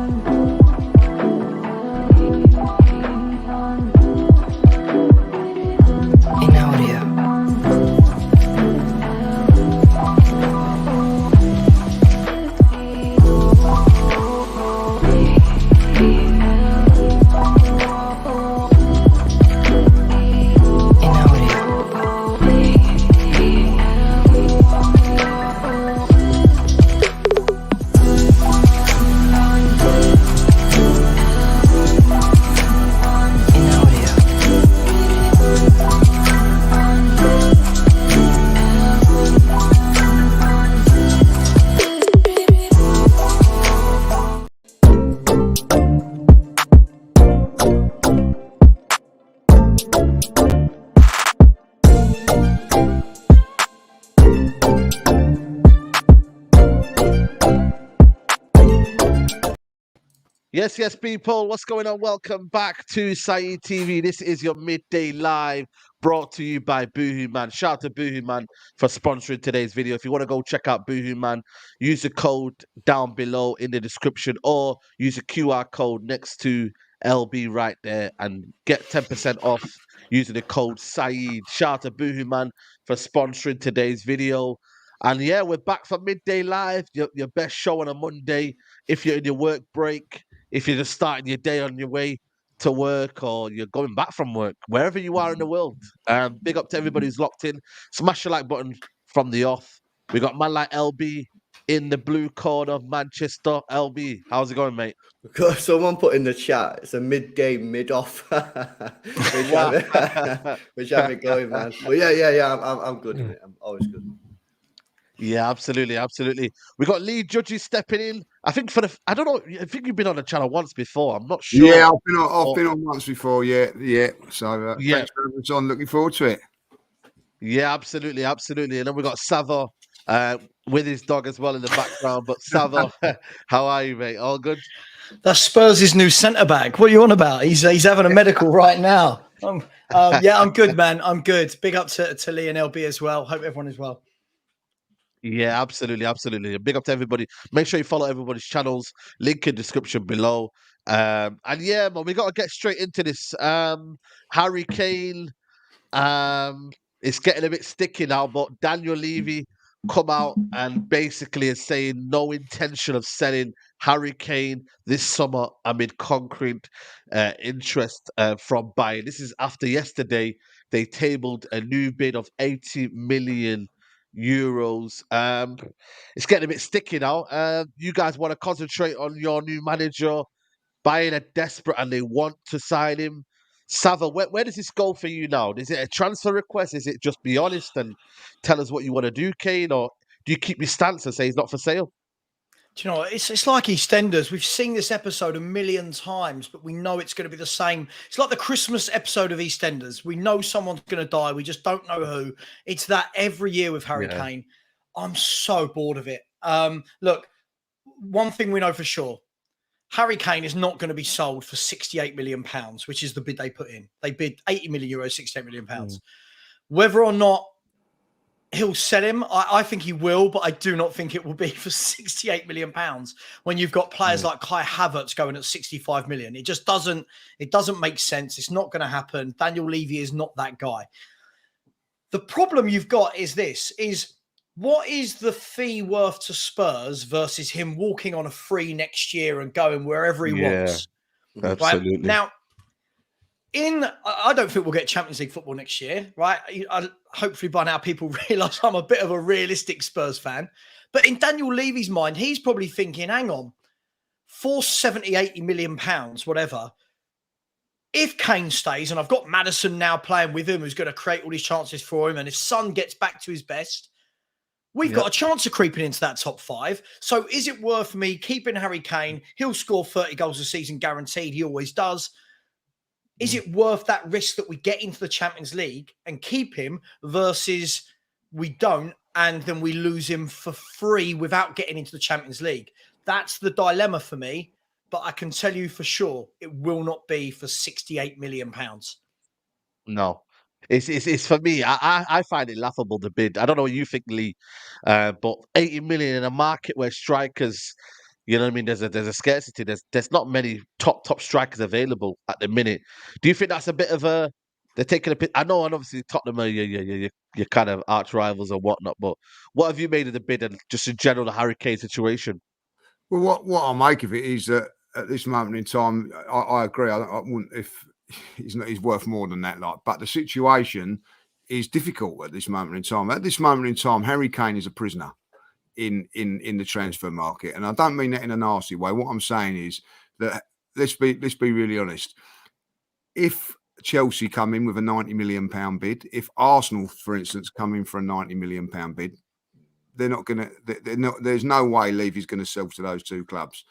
In audio. In audio. In audio. Yes, people. What's going on? Welcome back to Saeed TV. This is your midday live brought to you by Boohoo Man. Shout out to Boohoo Man for sponsoring today's video. If you want to go check out Boohoo Man, use the code down below in the description or use the QR code next to LB right there and get 10% off using the code Saeed. Shout out to Boohoo Man for sponsoring today's video. And yeah, we're back for midday live, your best show on a Monday. If you're in your work break, if you're just starting your day on your way to work or you're going back from work, wherever you are in the world. Big up to everybody who's locked in. Smash the like button from the off. We got man like LB in the blue corner of Manchester. LB, how's it going, mate? Someone put in the chat, it's a midday mid-off. which have it going, man. But yeah, I'm good, mate. I'm always good. Yeah, absolutely. We got lead judges stepping in. I think I don't know. I think you've been on the channel once before. I'm not sure. Yeah, I've been on once before. Yeah. So Yeah. thanks for having us on. Looking forward to it. Yeah, absolutely. And then we got Sava with his dog as well in the background. But Sava, how are you, mate? All good? That's Spurs' new centre back. What are you on about? He's having a medical right now. Yeah, I'm good, man. I'm good. Big up to Lee and LB as well. Hope everyone is well. Yeah, absolutely. Big up to everybody. Make sure you follow everybody's channels. Link in description below. And yeah, man, we got to get straight into this. Harry Kane. It's getting a bit sticky now, but Daniel Levy come out and basically is saying no intention of selling Harry Kane this summer amid concrete interest from Bayern. This is after yesterday they tabled a new bid of 80 million euros. It's getting a bit sticky now. You guys want to concentrate on your new manager. Bayern are desperate and they want to sign him. Sava, where does this go for you now? Is it a transfer request? Is it just be honest and tell us what you want to do, Kane? Or do you keep your stance and say he's not for sale? Do you know, it's like EastEnders. We've seen this episode a million times, but we know it's going to be the same. It's like the Christmas episode of EastEnders. We know someone's going to die. We just don't know who. It's that every year with Harry Kane. I'm so bored of it. Look, one thing we know for sure. Harry Kane is not going to be sold for £68 million, which is the bid they put in. They bid 80 million euros, £68 million. Whether or not he'll sell him, I think he will, but I do not think it will be for £68 million when you've got players like Kai Havertz going at 65 million. It just doesn't make sense. It's not going to happen. Daniel Levy is not that guy. The problem you've got is what is the fee worth to Spurs versus him walking on a free next year and going wherever he wants? Absolutely. Right? Now, I don't think we'll get Champions League football next year, right? Hopefully by now people realise I'm a bit of a realistic Spurs fan. But in Daniel Levy's mind, he's probably thinking, hang on, for 70, 80 million pounds, whatever, if Kane stays, and I've got Maddison now playing with him, who's going to create all these chances for him, and if Son gets back to his best, we've got a chance of creeping into that top 5. So is it worth me keeping Harry Kane? He'll score 30 goals a season guaranteed. He always does. Is it worth that risk that we get into the Champions League and keep him versus we don't and then we lose him for free without getting into the Champions League? That's the dilemma for me. But I can tell you for sure it will not be for £68 million. No. It's for me. I find it laughable, the bid. I don't know what you think, Lee, but 80 million in a market where strikers You know what I mean? There's a scarcity. There's not many top strikers available at the minute. Do you think that's a bit of a they're taking a bit? I know, and obviously Tottenham are your kind of arch rivals and whatnot. But what have you made of the bid and just in general the Harry Kane situation? Well, what I make of it is that at this moment in time, I agree. I wouldn't if he's worth more than that. Like, but the situation is difficult at this moment in time. At this moment in time, Harry Kane is a prisoner in the transfer market, and I don't mean that in a nasty way. What I'm saying is that let's be really honest. If Chelsea come in with a £90 million bid, if Arsenal, for instance, come in for a £90 million bid, they're not going to. They're not. There's no way Levy's going to sell to those two clubs.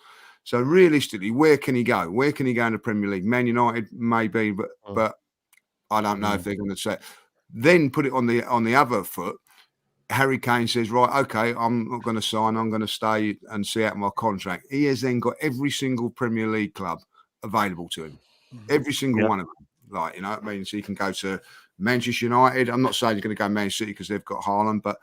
So realistically, where can he go? Where can he go in the Premier League? Man United, maybe, but I don't know if they're going to say. Then put it on the other foot. Harry Kane says, right, okay, I'm not going to sign. I'm going to stay and see out my contract. He has then got every single Premier League club available to him. Every single one of them. Like, you know what I mean? So he can go to Manchester United. I'm not saying he's going to go Man City because they've got Haaland, but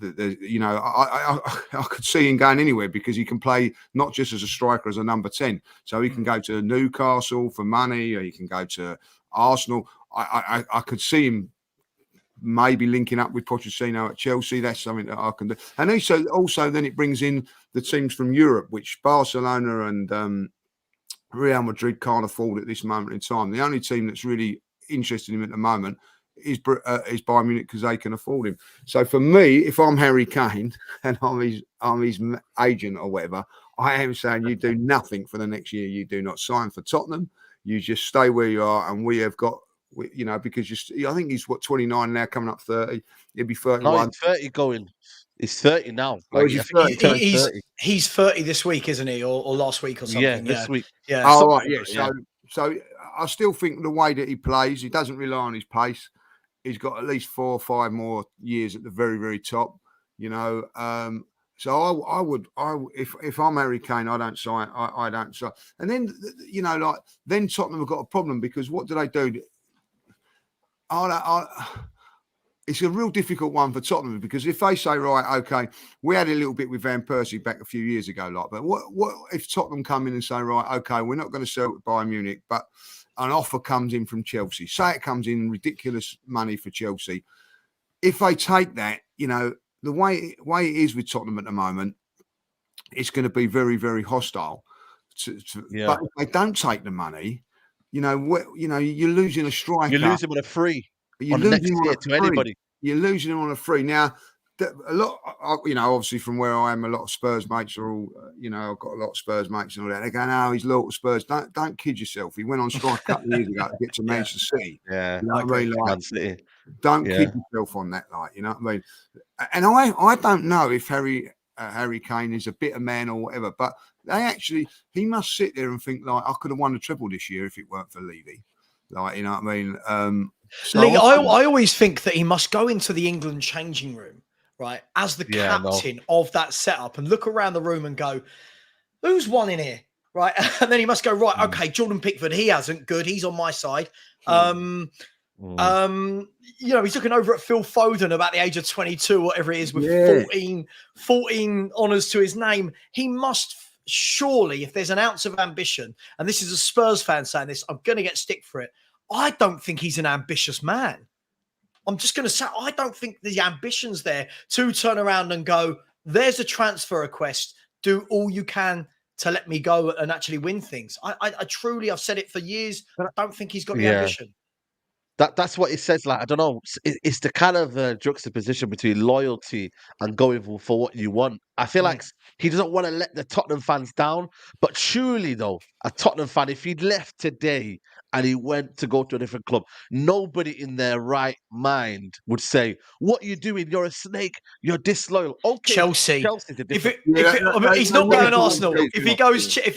you know, I could see him going anywhere because he can play not just as a striker, as a number 10. So he can go to Newcastle for money, or he can go to Arsenal. I could see him maybe linking up with Pochettino at Chelsea. That's something that I can do. And also then it brings in the teams from Europe, which Barcelona and Real Madrid can't afford at this moment in time. The only team that's really interested in him at the moment is Bayern Munich because they can afford him. So for me, if I'm Harry Kane and I'm his agent or whatever, I am saying you do nothing for the next year. You do not sign for Tottenham. You just stay where you are, and we have got, you know, because I think he's 29 now, coming up 30. He'll be 31. No, he's 30 going. He's 30 now. Oh, is he 30? He's 30 this week, isn't he, or last week or something? Yeah, this week. Yeah. Oh, right, yeah. So I still think the way that he plays, he doesn't rely on his pace. He's got at least 4 or 5 more years at the very, very top, you know. So I would, if I'm Harry Kane, I don't sign. I don't sign. And then, you know, like then Tottenham have got a problem because what do they do? It's a real difficult one for Tottenham because if they say, right, okay, we had a little bit with Van Persie back a few years ago, like, but what if Tottenham come in and say, right, okay, we're not going to sell to Bayern Munich, but an offer comes in from Chelsea. Say it comes in ridiculous money for Chelsea. If they take that, you know, the way it is with Tottenham at the moment, it's going to be very, very hostile. But if they don't take the money, you know, you're losing a striker. You're losing on a free. You're losing on a free. Anybody. You're losing him on a free. Now, a lot, you know, obviously from where I am, a lot of Spurs mates are all, you know, I've got a lot of Spurs mates and all that. They're going, oh, he's loyal to Spurs. Don't kid yourself. He went on strike a couple of years ago to get to Manchester City. Yeah. You know what I mean? Like, Man City. Don't kid yourself on that, like, you know what I mean? And I don't know if Harry Kane is a bitter man or whatever, but he must sit there and think, like, I could have won the treble this year if it weren't for Levy. Like, you know what I mean? Lee, I always think that he must go into the England changing room, right, as the captain of that setup and look around the room and go, who's won in here, right? And then he must go, right, okay, Jordan Pickford, he hasn't good. He's on my side. You know, he's looking over at Phil Foden about the age of 22, whatever it is, with 14 honours to his name. He must surely, if there's an ounce of ambition, and this is a Spurs fan saying this, I'm going to get stick for it. I don't think he's an ambitious man. I'm just going to say, I don't think the ambition's there to turn around and go, there's a transfer request. Do all you can to let me go and actually win things. I truly, I've said it for years. I don't think he's got the ambition. That's what it says. Like, I don't know. It's the kind of juxtaposition between loyalty and going for what you want. I feel like he doesn't want to let the Tottenham fans down. But surely, though, a Tottenham fan, if he'd left today and he went to go to a different club, nobody in their right mind would say, "What are you doing? You're a snake. You're disloyal." Okay, Chelsea's a different. He's not going Arsenal. If he goes Chelsea,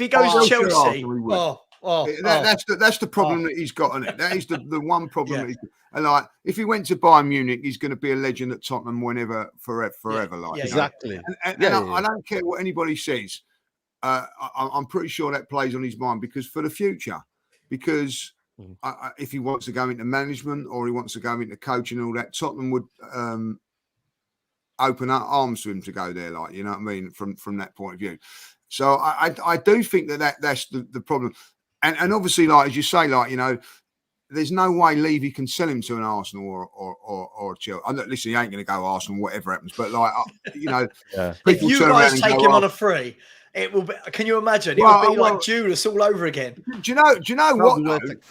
that's the problem that he's got on it. That is the one problem. That he's got. And like, if he went to Bayern Munich, he's going to be a legend at Tottenham whenever, forever. Like, exactly. And I don't care what anybody says. I'm pretty sure that plays on his mind because for the future, because if he wants to go into management or he wants to go into coaching and all that, Tottenham would open up arms to him to go there. Like, you know what I mean? From that point of view. So I do think that's the problem. And obviously, like as you say, like, you know, there's no way Levy can sell him to an Arsenal or a Chelsea. Listen, he ain't going to go Arsenal, whatever happens. But like, you know, Yeah. If people you turn around guys and take go, him on "Oh, a free, it will be. Can you imagine? It Well, would be well- like Judas all over again. do you know what? Probably Though?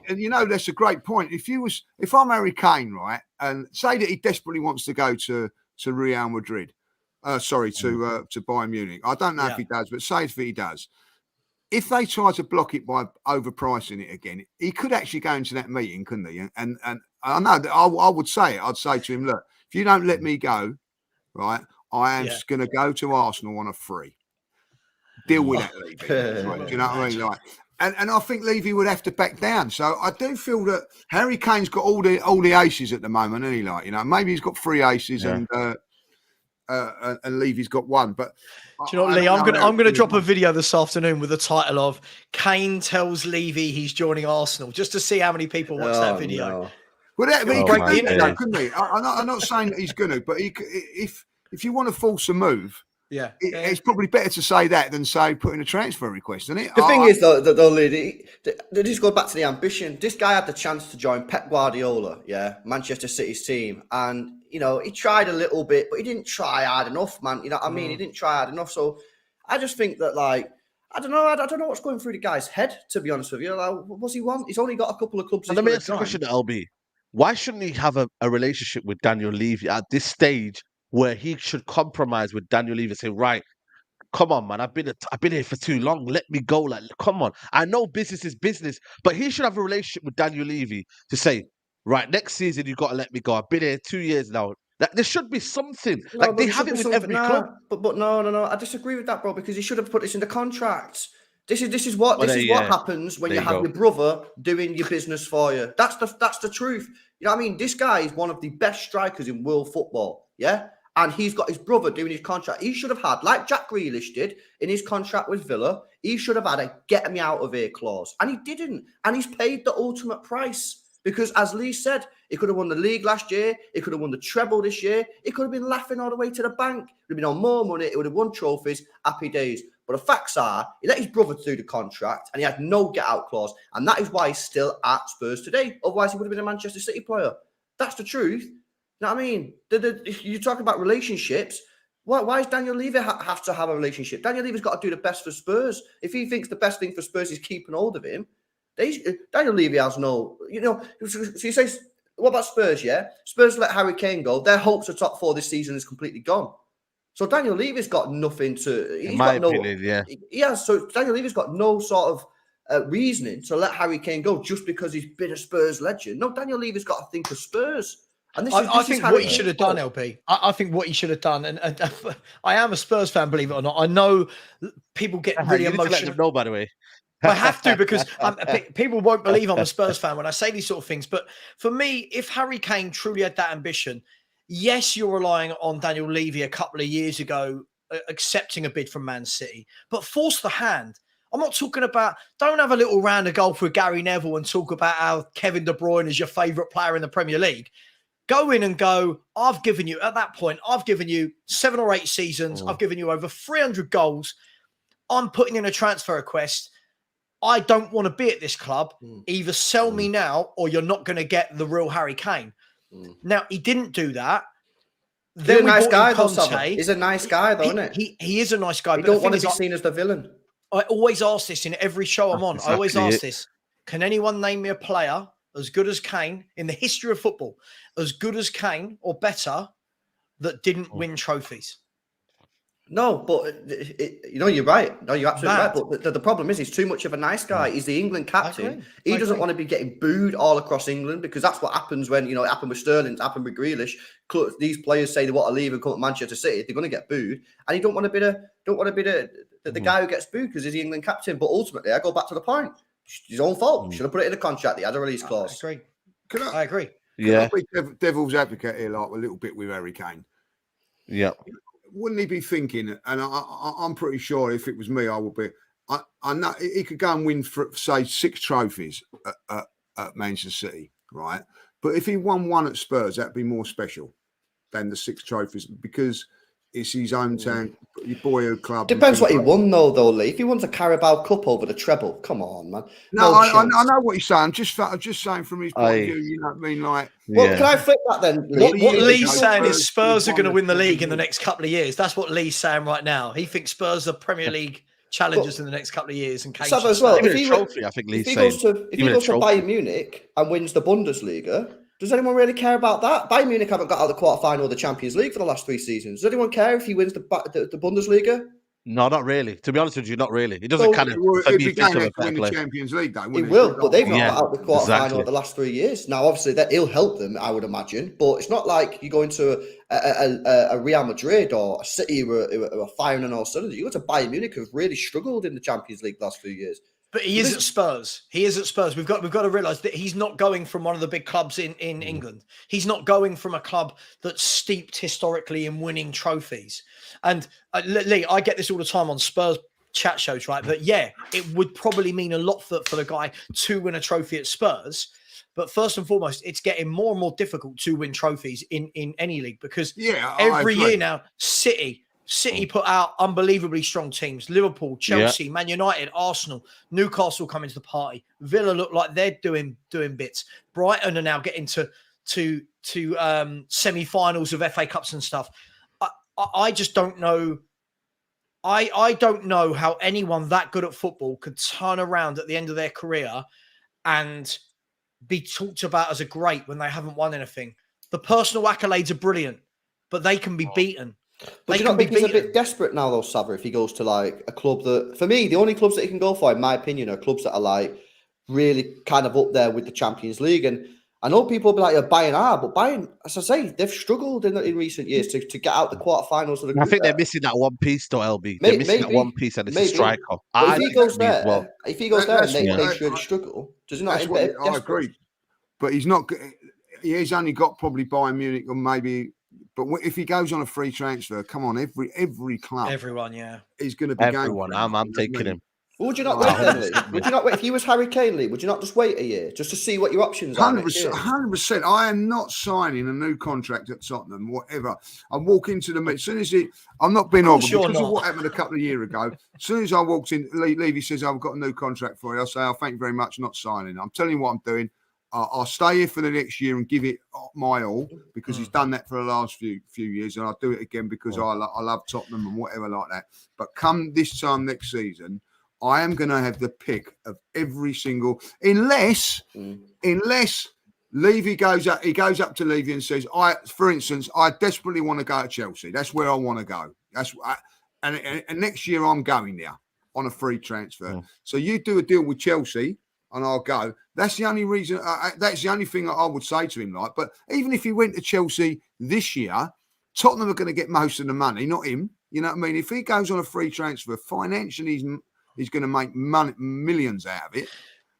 And you know, that's a great point. If I'm Harry Kane, right, and say that he desperately wants to go to Real Madrid, to Bayern Munich. I don't know if Yeah. he does, but say if he does. If they try to block it by overpricing it again, he could actually go into that meeting, couldn't he? And I know that I would say it. I'd say to him, look, if you don't let me go, right, I am Yeah. going to go to Arsenal on a free. Deal with that, Levy. Do you know what I mean? Like, and I think Levy would have to back down. So I do feel that Harry Kane's got all the aces at the moment, isn't he? Like, you know, maybe he's got 3 aces and Levy's got 1. But Do you know what, Lee? I'm gonna drop a video this afternoon with the title of "Kane tells Levy he's joining Arsenal," just to see how many people watch that video. No. Well, he Oh, could my do that, goodness. couldn't he? I'm not saying that he's going to, but if you want to force a move, Yeah. it's probably better to say that than say put in a transfer request, isn't it? The thing is, though, Lady, they just go back to the ambition. This guy had the chance to join Pep Guardiola, Manchester City's team, and you know he tried a little bit, but he didn't try hard enough, man. You know what I mean? He didn't try hard enough. So I just think that, like, I don't know. I don't know what's going through the guy's head, to be honest with you. Like, what does he want? He's only got a couple of clubs. And let me ask you a question, LB. Why shouldn't he have a relationship with Daniel Levy at this stage where he should compromise with Daniel Levy and say, right, come on, man, I've been here for too long. Let me go. Like, come on. I know business is business, but he should have a relationship with Daniel Levy to say, right, next season you got to let me go. I've been here 2 years now. Like, there should be something. No, Like but they there have should it be with something- every club. But no. I disagree with that, bro. Because he should have put this in the contract. This is what Well, yeah. happens when There you you have go. your brother doing your business for you. That's the truth. You know what I mean? This guy is one of the best strikers in world football. Yeah. And he's got his brother doing his contract. He should have had, like Jack Grealish did in his contract with Villa, he should have had a get me out of here clause. And he didn't. And he's paid the ultimate price. Because as Lee said, he could have won the league last year. He could have won the treble this year. He could have been laughing all the way to the bank. He would have been on more money. He would have won trophies. Happy days. But the facts are, he let his brother do the contract and he had no get-out clause. And that is why he's still at Spurs today. Otherwise, he would have been a Manchester City player. That's the truth. You know what I mean? You talk about relationships. Why does Daniel Levy have to have a relationship? Daniel Levy's got to do the best for Spurs. If he thinks the best thing for Spurs is keeping hold of him, Daniel Levy has no, you know, so he says, what about Spurs, yeah? Spurs let Harry Kane go. Their hopes of top 4 this season is completely gone. So Daniel Levy's got nothing to, In my opinion, yeah. Yeah, so Daniel Levy's got no sort of reasoning to let Harry Kane go just because he's been a Spurs legend. No, Daniel Levy's got to think of Spurs. And I think what he should have done, LP. I think what he should have done, and I am a Spurs fan, believe it or not. I know people get really You need to let emotional. them know, by the way. I have to because people won't believe I'm a Spurs fan when I say these sort of things. But for me, if Harry Kane truly had that ambition, yes, you're relying on Daniel Levy a couple of years ago accepting a bid from Man City, but force the hand. I'm not talking about, don't have a little round of golf with Gary Neville and talk about how Kevin De Bruyne is your favourite player in the Premier League. Go in and go, I've given you, at that point, I've given you 7 or 8 seasons. I've given you over 300 goals. I'm putting in a transfer request. I don't want to be at this club. Either sell me now or you're not going to get the real Harry Kane. Now, he didn't do that. He's a nice guy, though, Sava. He's a nice guy, though, isn't he? He is a nice guy. You But don't want to be seen as the villain. I always ask this in every show I'm on. I always exactly ask this. Can anyone name me a player as good as Kane in the history of football, as good as Kane or better, that didn't win trophies? No, but you know, you're right. No, you're absolutely Mad. right. But the problem is, he's too much of a nice guy. He's the England captain. agree. He I doesn't agree. want to be getting booed all across England because that's what happens when, you know, it happened with Sterling, it happened with Grealish. These players say they want to leave and come to Manchester City. They're going to get booed, and he don't want to be the guy who gets booed because he's the England captain. But ultimately, I go back to the point. It's his own fault. Should have put it in the contract. He had a release clause. I agree. Can I agree. Yeah. I be devil's advocate here, like a little bit with Harry Kane? Yeah. Wouldn't he be thinking? And I'm pretty sure if it was me, I would be. I know he could go and win, say, 6 trophies at Manchester City, right? But if he won 1 at Spurs, that'd be more special than the 6 trophies because It's his hometown, your boyhood club. Depends what he won, though, Lee. If he wins a Carabao Cup over the treble, come on, man. No, No I chance. know what you're saying. I'm just saying from his point of view. You know what I mean? Like, Well, Yeah. can I flip that then, Lee? What Yeah, Lee's yeah, saying is Spurs Spurs are won going to the win the league Champions in the League. next couple of years. That's what Lee's saying right now. He thinks Spurs are Premier League challengers in the next couple of years. And Kane Sab should as well. stay. Even a trophy, I think Lee's saying. If he goes to Bayern Munich and wins the Bundesliga, does anyone really care about that? Bayern Munich haven't got out of the quarterfinal of the Champions League for the last 3 seasons. Does anyone care if he wins the Bundesliga? No, not really. To be honest with you, not really. He doesn't So- kind of, Well, for it'd me, be think going of to a better win the player. Champions League, though. He wouldn't will, but they've not Yeah, got out of the quarterfinal exactly. of the last 3 years. Now, obviously, that he'll help them, I would imagine. But it's not like you go into a Real Madrid or a City who are firing on all cylinders. You go to Bayern Munich, who've really struggled in the Champions League the last few years. But he is at Spurs. He is at Spurs. We've got to realise that he's not going from one of the big clubs in England. He's not going from a club that's steeped historically in winning trophies. And Lee, I get this all the time on Spurs chat shows, right? But yeah, it would probably mean a lot for the guy to win a trophy at Spurs. But first and foremost, it's getting more and more difficult to win trophies in any league because every year now, City put out unbelievably strong teams. Liverpool, Chelsea, Man United, Arsenal, Newcastle come into the party. Villa look like they're doing bits. Brighton are now getting to semi-finals of FA Cups and stuff. I just don't know. I don't know how anyone that good at football could turn around at the end of their career and be talked about as a great when they haven't won anything. The personal accolades are brilliant, but they can be beaten. But do you not think he's a bit desperate now, though, Sava, if he goes to like a club that, for me, the only clubs that he can go for, in my opinion, are clubs that are like really kind of up there with the Champions League. And I know people will be like, Bayern are, but Bayern, as I say, they've struggled in recent years to get out the quarterfinals of the group. I think they're missing that one piece, though, LB. They're missing that one piece, and it's a striker. But if he goes there, That's and they what- really struggle, does he not? That's what I agree. But he's not. He's only got probably Bayern Munich or maybe. But if he goes on a free transfer, come on, every club, everyone, is going to be everyone. going. I'm taking him. Would you not wait then, Lee? Would you not wait if he was Harry Kane, Lee? Would you not just wait a year just to see what your options are? 100%. I am not signing a new contract at Tottenham, whatever. I walk into the as soon as I'm not being horrible because of what happened a couple of years ago. As soon as I walked in, Levy says, I've got a new contract for you. I'll say, oh, thank you very much, not signing. I'm telling you what I'm doing. I'll stay here for the next year and give it my all because he's done that for the last few years, and I'll do it again because I love Tottenham and whatever like that. But come this time next season, I am going to have the pick of every single, unless Levy goes up. He goes up to Levy and says, for instance, I desperately want to go to Chelsea. That's where I want to go. And next year I'm going there on a free transfer. So you do a deal with Chelsea. And I'll go. That's the only reason. That's the only thing I would say to him. Like, but even if he went to Chelsea this year, Tottenham are going to get most of the money, not him. You know what I mean? If he goes on a free transfer, financially, he's going to make millions out of it.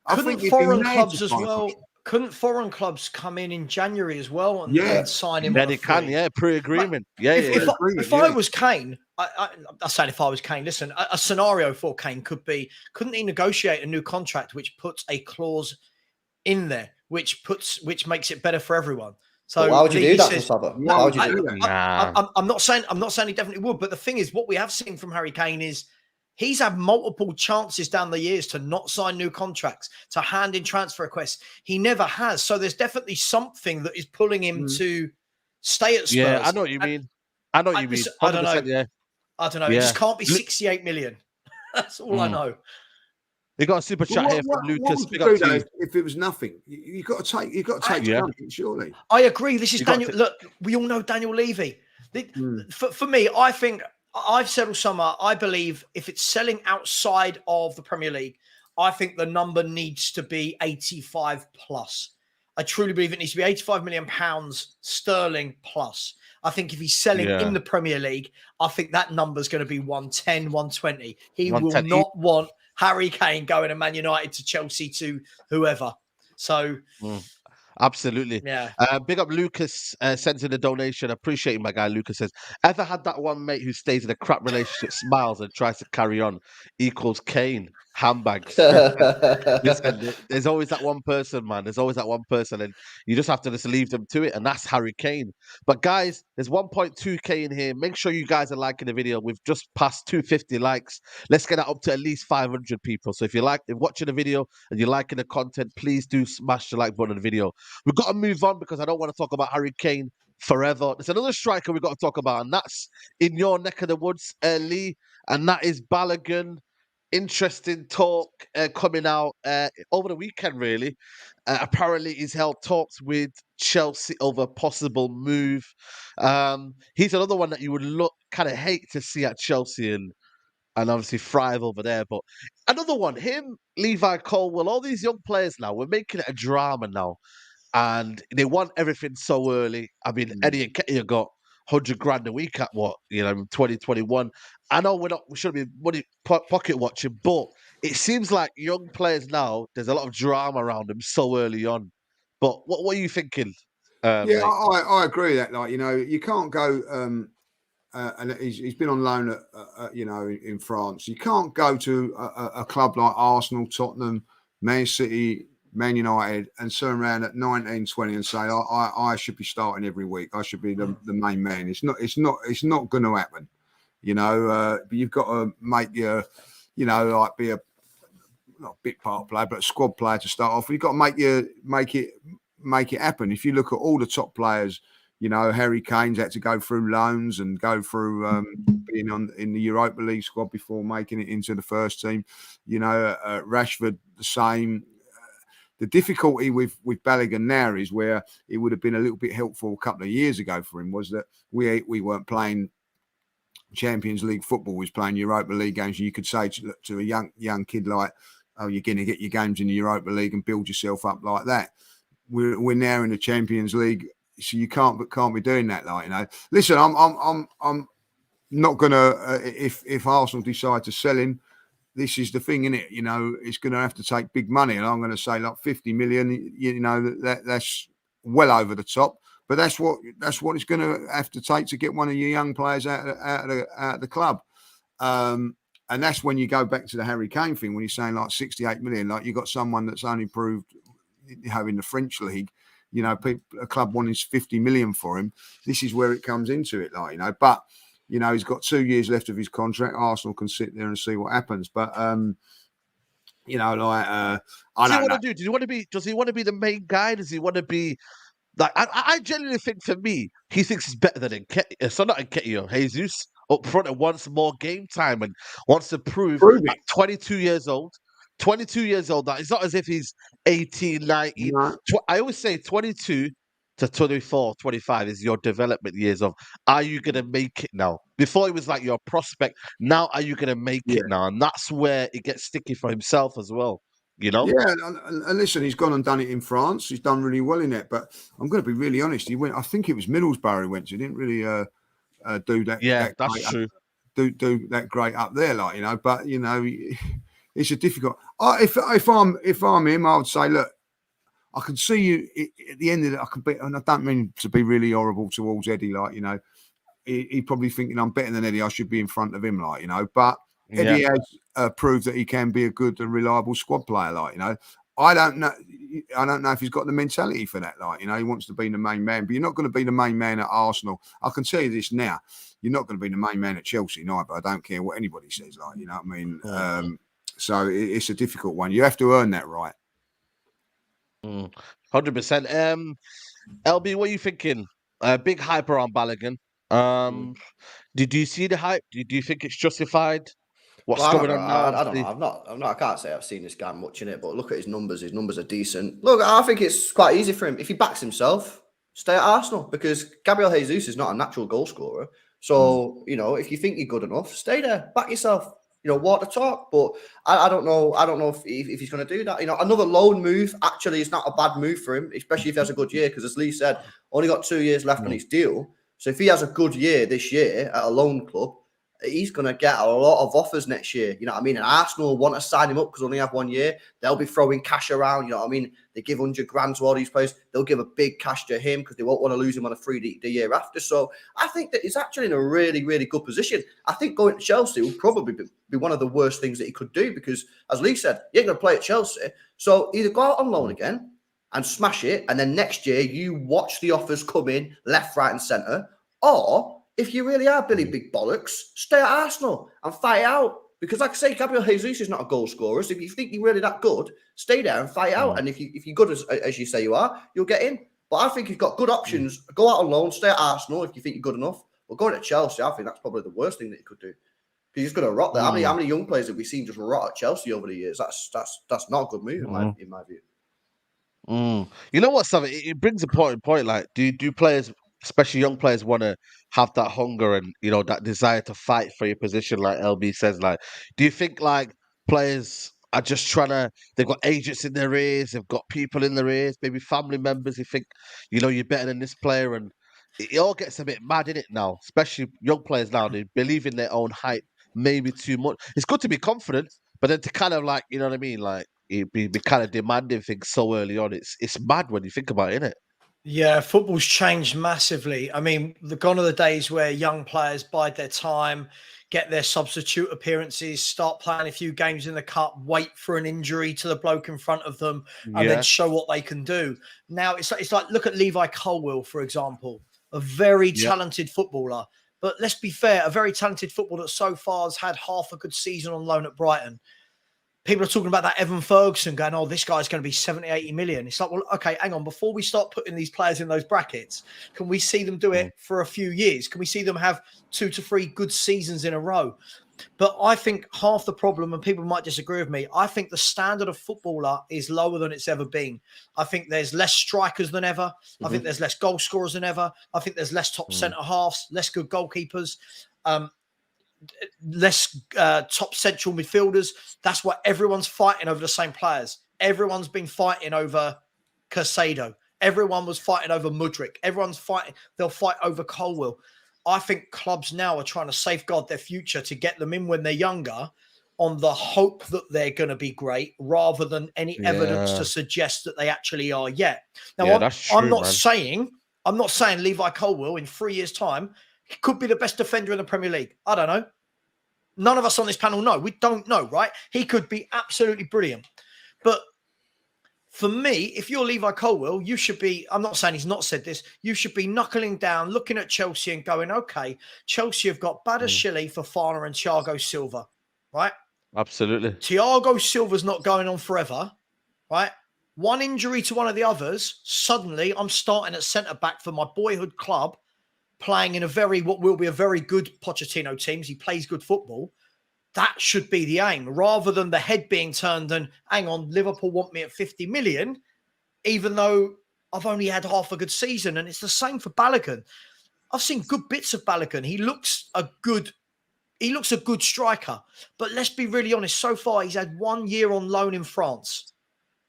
Couldn't foreign clubs as well? Couldn't foreign clubs come in January as well and sign him? Yeah, they can. Pre-agreement. If I was Kane, I said if I was Kane, listen, a scenario for Kane could be, couldn't he negotiate a new contract which puts a clause in there which makes it better for everyone? So why would you do that, Mustafa? Why would you do that? I'm not saying he definitely would, but the thing is, what we have seen from Harry Kane is he's had multiple chances down the years to not sign new contracts, to hand in transfer requests. He never has. So there's definitely something that is pulling him to stay at Spurs. Yeah, I know what you mean. I know what you mean. I don't know. Yeah. I don't know. It just can't be 68 million. That's all I know. You got a super chat here from Lucas. If it was nothing, you got to take something, surely. I agree. This is Daniel. Look, we all know Daniel Levy. For me, I think I've said all summer, I believe if it's selling outside of the Premier League, I think the number needs to be 85 plus. I truly believe it needs to be 85 million pounds sterling plus. I think if he's selling in the Premier League, I think that number is going to be 110, 120. He will not want Harry Kane going to Man United, to Chelsea, to whoever. So... Absolutely. Yeah. Big up Lucas sends in a donation. Appreciate my guy. Lucas says, ever had that one mate who stays in a crap relationship, smiles and tries to carry on equals Kane? handbags. Listen, there's always that one person, man. There's always that one person, and you just have to just leave them to it, and that's Harry Kane. But guys, there's 1.2k in here. Make sure you guys are liking the video. We've just passed 250 likes. Let's get that up to at least 500 people. So if you're watching the video and you're liking the content, please do smash the like button on the video. We've got to move on because I don't want to talk about Harry Kane forever. There's another striker we've got to talk about, and that's in your neck of the woods, Lee, and that is Balogun. Interesting talk coming out over the weekend, really. Apparently, he's held talks with Chelsea over a possible move. He's another one that you would kind of hate to see at Chelsea and obviously thrive over there. But another one, him, Levi Colwill, all these young players now, we're making it a drama now. And they want everything so early. I mean, Eddie Nketiah got 100 grand a week at 2021. I know we shouldn't be pocket watching, but it seems like young players now, there's a lot of drama around them so early on. But what are you thinking? Yeah, I agree with that. Like, you can't go, and he's been on loan at in France. You can't go to a club like Arsenal, Tottenham, Man City, Man United, and turn around at 19, 20 and say, I should be starting every week. I should be the main man. It's not going to happen. But you've got to make your, be a not a bit part player, but a squad player to start off. You've got to make it happen. If you look at all the top players, Harry Kane's had to go through loans and go through being in the Europa League squad before making it into the first team. Rashford the same. The difficulty with Balogun now is where it would have been a little bit helpful a couple of years ago for him was that we weren't playing Champions League football, we was playing Europa League games. You could say to a young kid like, oh, you're going to get your games in the Europa League and build yourself up like that. We're now in the Champions League, so you can't be doing that. Listen, I'm not gonna if Arsenal decide to sell him. This is the thing, isn't it? It's going to have to take big money, and I'm going to say like 50 million. That's well over the top, but that's what it's going to have to take to get one of your young players out of the club. And that's when you go back to the Harry Kane thing when you're saying like 68 million. Like you got someone that's only proved, in the French league, a club wanting 50 million for him. This is where it comes into it, but. He's got 2 years left of his contract. Arsenal can sit there and see what happens. But, I don't know. Does he want to be the main guy? Does he want to be like? I genuinely think for me, he thinks he's better than Nketiah. So not Nketiah, Jesus up front and wants more game time and wants to prove it. at 22 years old. 22 years old. Now it's not as if he's 18, 19. No. I always say 22 to 24, 25 is your development years of, are you going to make it now? Before it was like your prospect. Now, are you going to make it now? And that's where it gets sticky for himself as well, Yeah, and listen, he's gone and done it in France. He's done really well in it. But I'm going to be really honest. He went, I think it was Middlesbrough he went to. He didn't really do that. Yeah, that's true. Do that great up there, But, it's a difficult... If I'm him, I would say, look, I can see you at the end of it. I can be, and I don't mean to be really horrible towards Eddie. He probably thinking I'm better than Eddie. I should be in front of him, But Eddie has proved that he can be a good and reliable squad player. I don't know. I don't know if he's got the mentality for that. He wants to be the main man, but you're not going to be the main man at Arsenal. I can tell you this now. You're not going to be the main man at Chelsea neither. I don't care what anybody says. You know what I mean? So it's a difficult one. You have to earn that right. 100%. LB, what are you thinking? Big hype around Balogun. Did you see the hype? Do you think it's justified? What's going on now? I don't know. I can't say I've seen this guy much in it, but look at his numbers. His numbers are decent. Look, I think it's quite easy for him. If he backs himself, stay at Arsenal, because Gabriel Jesus is not a natural goal scorer. So, if you think you're good enough, stay there, back yourself. Walk the talk, but I don't know. I don't know if he's going to do that. Another loan move actually is not a bad move for him, especially if he has a good year. Because as Lee said, only got 2 years left on his deal. So if he has a good year this year at a loan club, that he's going to get a lot of offers next year. You know what I mean? And Arsenal want to sign him up because only have 1 year. They'll be throwing cash around. You know what I mean? They give 100 grand to all these players. They'll give a big cash to him because they won't want to lose him on a free the year after. So I think that he's actually in a really, really good position. I think going to Chelsea would probably be one of the worst things that he could do because, as Lee said, he ain't going to play at Chelsea. So either go out on loan again and smash it, and then next year you watch the offers come in left, right, and centre, or if you really are Billy Big Bollocks, stay at Arsenal and fight out. Because, like I say, Gabriel Jesus is not a goal scorer. So if you think you're really that good, stay there and fight out. And if you're good as you say you are, you'll get in. But I think you've got good options. Go out on loan, stay at Arsenal if you think you're good enough. But going to Chelsea, I think that's probably the worst thing that you could do. Because he's going to rot there. How many young players have we seen just rot at Chelsea over the years? That's not a good move in my view. You know what, Sam? It brings a point. Like, do players, especially young players, want to have that hunger and that desire to fight for your position? Like LB says, like, do you think like players are just trying to? They've got agents in their ears, they've got people in their ears, maybe family members who think you're better than this player, and it all gets a bit mad in it now. Especially young players now, they believe in their own hype maybe too much. It's good to be confident, but then to kind of like, you know what I mean, like. Be kind of demanding things so early on. It's mad when you think about it, isn't it? Yeah, football's changed massively. I mean, gone are the days where young players bide their time, get their substitute appearances, start playing a few games in the cup, wait for an injury to the bloke in front of them, and then show what they can do. Now it's like look at Levi Colwill, for example, a very talented footballer. But let's be fair, a very talented footballer that so far has had half a good season on loan at Brighton. People are talking about that Evan Ferguson going, oh, this guy's going to be 70, 80 million. It's like, well, okay, hang on. Before we start putting these players in those brackets, can we see them do it for a few years? Can we see them have 2 to 3 good seasons in a row? But I think half the problem, and people might disagree with me, I think the standard of footballer is lower than it's ever been. I think there's less strikers than ever. I think there's less goal scorers than ever. I think there's less top centre halves, less good goalkeepers. Less top central midfielders. That's why everyone's fighting over the same players. Everyone's been fighting over Caicedo. Everyone was fighting over Mudryk. Everyone's fighting. They'll fight over Colwill. I think clubs now are trying to safeguard their future to get them in when they're younger on the hope that they're going to be great rather than any evidence to suggest that they actually are yet. Now, I'm not saying Levi Colwill in 3 years' time he could be the best defender in the Premier League. I don't know. None of us on this panel know. We don't know, right? He could be absolutely brilliant. But for me, if you're Levi Colwill, you should be, I'm not saying he's not said this, you should be knuckling down, looking at Chelsea and going, okay, Chelsea have got Badiashile, Fofana and Thiago Silva, right? Absolutely. Thiago Silva's not going on forever, right? One injury to one of the others, suddenly I'm starting at centre-back for my boyhood club, playing in what will be a very good Pochettino team. He plays good football. That should be the aim, rather than the head being turned and, hang on, Liverpool want me at 50 million, even though I've only had half a good season. And it's the same for Balogun. I've seen good bits of Balogun. He looks a good striker. But let's be really honest, so far he's had 1 year on loan in France.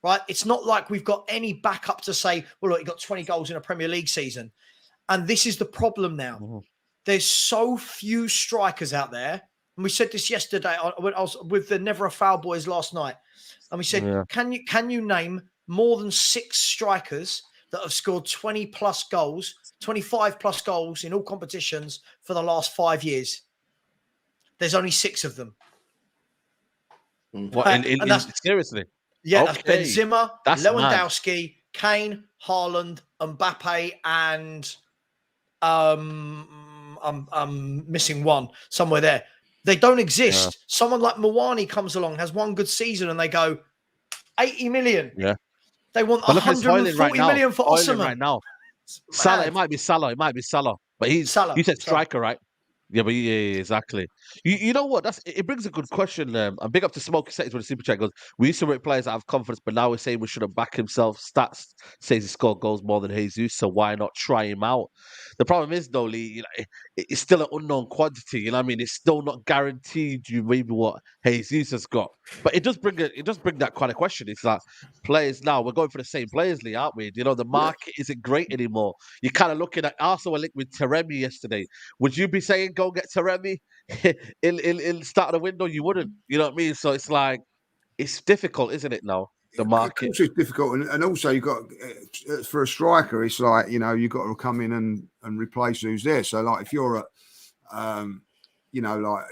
Right? It's not like we've got any backup to say, well, look, he got 20 goals in a Premier League season. And this is the problem now. There's so few strikers out there. And we said this yesterday when I was with the Never a Foul boys last night. And we said, can you name more than 6 strikers that have scored 20 plus goals, 25 plus goals in all competitions for the last 5 years? There's only 6 of them. What, seriously? Yeah, okay. That's Benzema, That's Lewandowski, mad. Kane, Haaland, Mbappe, and I'm missing one somewhere there. They don't exist. Yeah. Someone like Mawani comes along, has one good season, and they go 80 million. Yeah. They want 140 million for Osimhen right now. Salah, it might be Salah. But you said striker, right? Yeah, but yeah, exactly. You know what? It brings a good question. And big up to Smokey Settings with the super chat goes, we used to rate players that have confidence, but now we're saying we shouldn't back himself. Stats says he scored goals more than Jesus, so why not try him out? The problem is, though, Lee, it's still an unknown quantity. You know what I mean? It's still not guaranteed you maybe what Jesus has got. But it does bring that kind of question. It's like players now, we're going for the same players, Lee, aren't we? You know, the market isn't great anymore. You're kind of looking at Arsenal were linked with Taremi yesterday. Would you be saying go get Taremi in start of the window, you wouldn't. You know what I mean? So it's like it's difficult, isn't it? Now the Of market. course, it's difficult, and also you got for a striker, it's like you've got to come in and replace who's there. So like if you're at, like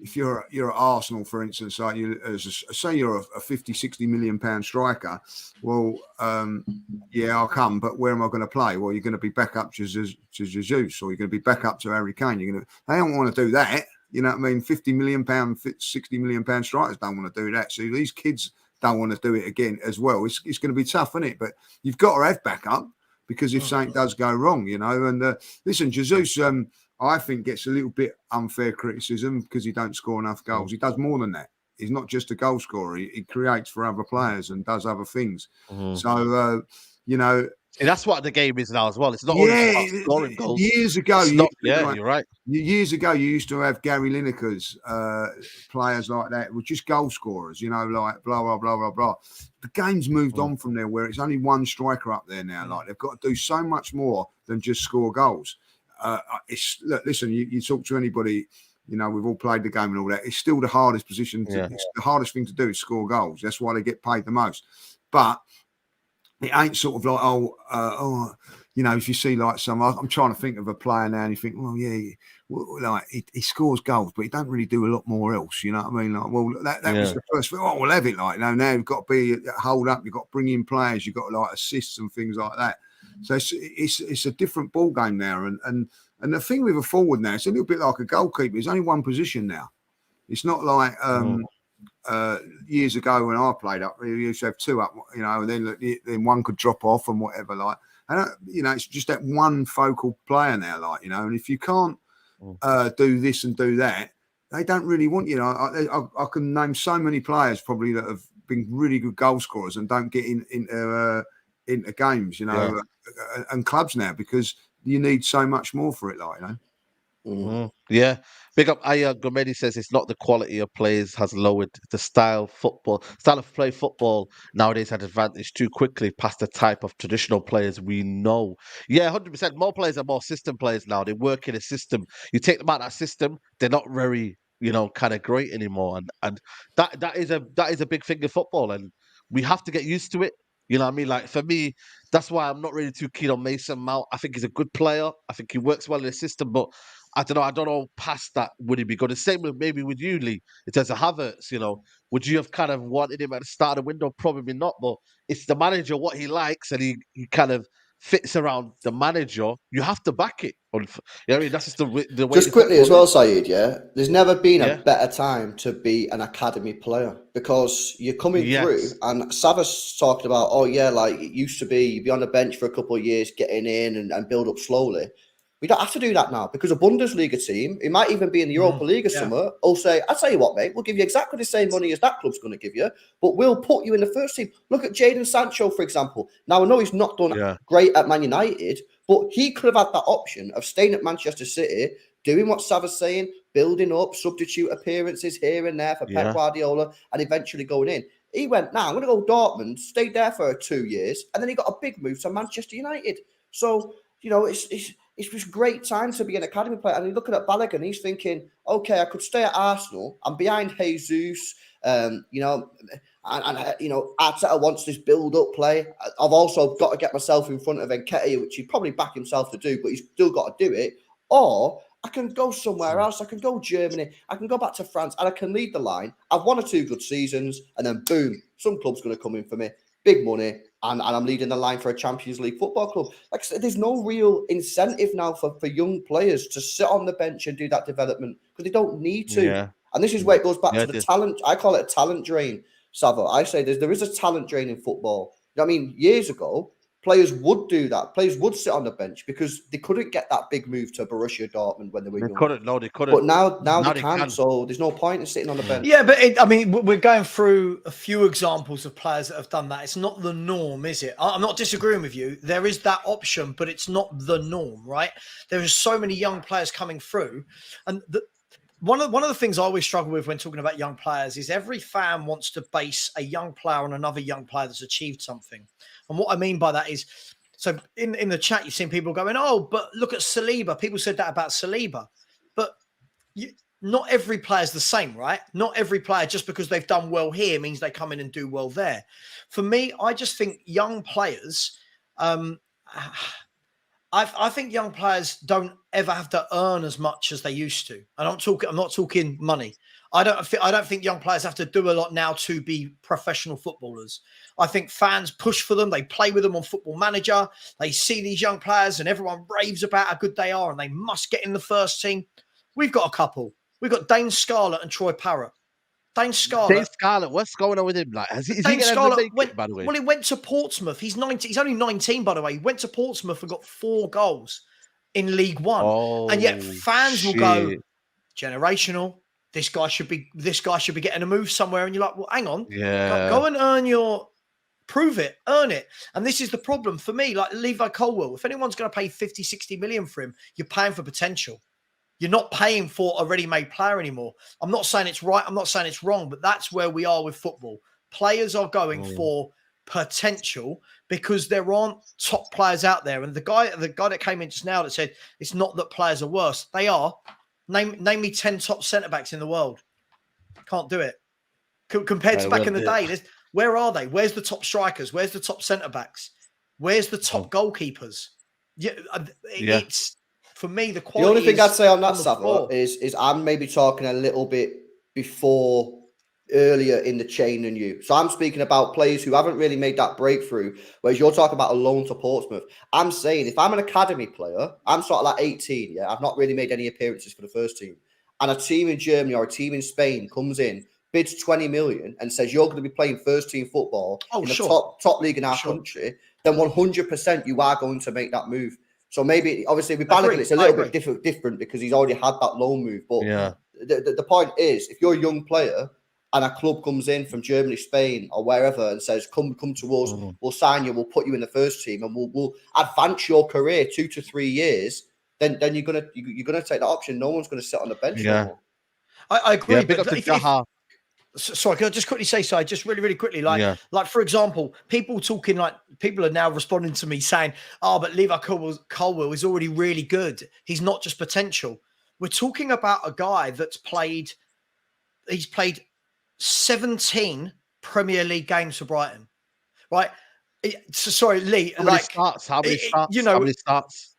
if you're at Arsenal, for instance, like say you're a 50-60 million pound striker, well, yeah, I'll come, but where am I going to play? Well, you're going to be back up to Jesus, or you're going to be back up to Harry Kane. They don't want to do that. You know what I mean? 50 million pound, 60 million pound strikers don't want to do that. So these kids don't want to do it again as well. It's going to be tough, isn't it? But you've got to have backup because if something does go wrong, And listen, Jesus, I think gets a little bit unfair criticism because he don't score enough goals. He does more than that. He's not just a goal scorer. He creates for other players and does other things. So, And that's what the game is now as well. It's not only about scoring goals. Years ago, you're right. Years ago, you used to have Gary Lineker's players like that were just goal scorers, like blah, blah, blah, blah, blah. The game's moved on from there where it's only one striker up there now. Like they've got to do so much more than just score goals. Look, listen, you talk to anybody, we've all played the game and all that. It's still the hardest position. It's the hardest thing to do is score goals. That's why they get paid the most. But it ain't sort of like, if you see like I'm trying to think of a player now and you think, well, yeah, like he scores goals, but he don't really do a lot more else. You know what I mean? Like, well, that was the first thing. Oh, we'll have it like, now you've got to be hold up. You've got to bring in players. You've got to like assists and things like that. So it's a different ball game now. And the thing with a forward now, it's a little bit like a goalkeeper. There's only one position now. It's not like years ago when I played up, we used to have two up, and then one could drop off and whatever. Like, and it's just that one focal player now. Like, and if you can't do this and do that, they don't really want you. I can name so many players probably that have been really good goal scorers and don't get into games, and clubs now because you need so much more for it, like. Yeah. Big up Aya Gomedi says it's not the quality of players has lowered the style of play football nowadays had advantage too quickly past the type of traditional players we know. Yeah, 100%. More players are more system players now. They work in a system. You take them out of that system, they're not very, kind of great anymore. And that is a big thing in football, and we have to get used to it. You know what I mean? Like for me, that's why I'm not really too keen on Mason Mount. I think he's a good player. I think he works well in the system, but I don't know past that would he be good. The same with maybe with you, Lee. In terms of Havertz, would you have kind of wanted him at the start of the window? Probably not, but it's the manager what he likes, and he kind of fits around the manager. You have to back it. You know what I mean? That's just the way. Just quickly as well, Saeed, there's never been Yeah. a better time to be an academy player because you're coming Yes. through, and Savas talked about, like it used to be, you'd be on the bench for a couple of years, getting in and build up slowly. We don't have to do that now because a Bundesliga team, it might even be in the Europa League or somewhere, will say, I'll tell you what, mate, we'll give you exactly the same money as that club's going to give you, but we'll put you in the first team. Look at Jadon Sancho, for example. Now, I know he's not done great at Man United, but he could have had that option of staying at Manchester City, doing what Sava's saying, building up substitute appearances here and there for Pep Guardiola, and eventually going in. He went, I'm going to go Dortmund, stayed there for 2 years, and then he got a big move to Manchester United. So, it's just great time to be an academy player. And you're looking at Balogun, he's thinking, okay, I could stay at Arsenal. I'm behind Jesus, and Arteta wants this build-up play. I've also got to get myself in front of Nketiah, which he'd probably back himself to do, but he's still got to do it. Or I can go somewhere else. I can go Germany. I can go back to France, and I can lead the line. I've 1 or 2 good seasons, and then boom, some club's going to come in for me. Big money, and I'm leading the line for a Champions League football club. Like I said, there's no real incentive now for young players to sit on the bench and do that development because they don't need to. Yeah. And this is where it goes back to the talent. I call it a talent drain, Savo. I say there is a talent drain in football. You know what I mean? Years ago, players would do that. Players would sit on the bench because they couldn't get that big move to Borussia Dortmund when they were young. They couldn't. But now they can. So there's no point in sitting on the bench. Yeah, but we're going through a few examples of players that have done that. It's not the norm, is it? I'm not disagreeing with you. There is that option, but it's not the norm, right? There are so many young players coming through. And one of the things I always struggle with when talking about young players is every fan wants to base a young player on another young player that's achieved something. And what I mean by that is, so in the chat, you've seen people going, oh, but look at Saliba. People said that about Saliba. But not every player's the same, right? Not every player, just because they've done well here, means they come in and do well there. For me, I just think young players, I think young players don't ever have to earn as much as they used to. I'm not talking money. I don't think young players have to do a lot now to be professional footballers. I think fans push for them. They play with them on Football Manager. They see these young players and everyone raves about how good they are and they must get in the first team. We've got a couple. We've got Dane Scarlett and Troy Parrott. Dane Scarlett, what's going on with him? Like, is he Dane going to Scarlett make went, it, by the way? well, he went to Portsmouth. He's 19. He's only 19, by the way. He went to Portsmouth and got 4 goals in League One. And yet fans will go, generational. This guy should be getting a move somewhere. And you're like, well, hang on. Yeah. Go and prove it, earn it. And this is the problem for me. Like Levi Colwill, if anyone's going to pay 50, 60 million for him, you're paying for potential. You're not paying for a ready-made player anymore. I'm not saying it's right. I'm not saying it's wrong, but that's where we are with football. Players are going for potential because there aren't top players out there. And the guy that came in just now that said it's not that players are worse. They are. Name me 10 top centre-backs in the world. Can't do it. Compared to back in the day, where are they? Where's the top strikers? Where's the top centre-backs? Where's the top goalkeepers? It's... For me, the quality. The only thing I'd say on that, Saga, is I'm maybe talking a little bit earlier in the chain than you. So I'm speaking about players who haven't really made that breakthrough, whereas you're talking about a loan to Portsmouth. I'm saying if I'm an academy player, I'm sort of like 18, I've not really made any appearances for the first team, and a team in Germany or a team in Spain comes in, bids 20 million and says you're going to be playing first team football in the top league in our country, then 100% you are going to make that move. So maybe, obviously, with Balogun, it's a little bit different because he's already had that loan move. But the point is, if you're a young player and a club comes in from Germany, Spain, or wherever and says, "Come to us, we'll sign you, we'll put you in the first team, and we'll advance your career 2 to 3 years," then you're gonna take that option. No one's gonna sit on the bench anymore. I agree. Yeah, big up to Jaha. Sorry, can I just quickly say, just really, really quickly, like for example, people are now responding to me saying, but Levi Colwill is already really good. He's not just potential. We're talking about a guy he's played 17 Premier League games for Brighton, right? Sorry, Lee. How many starts? How many starts?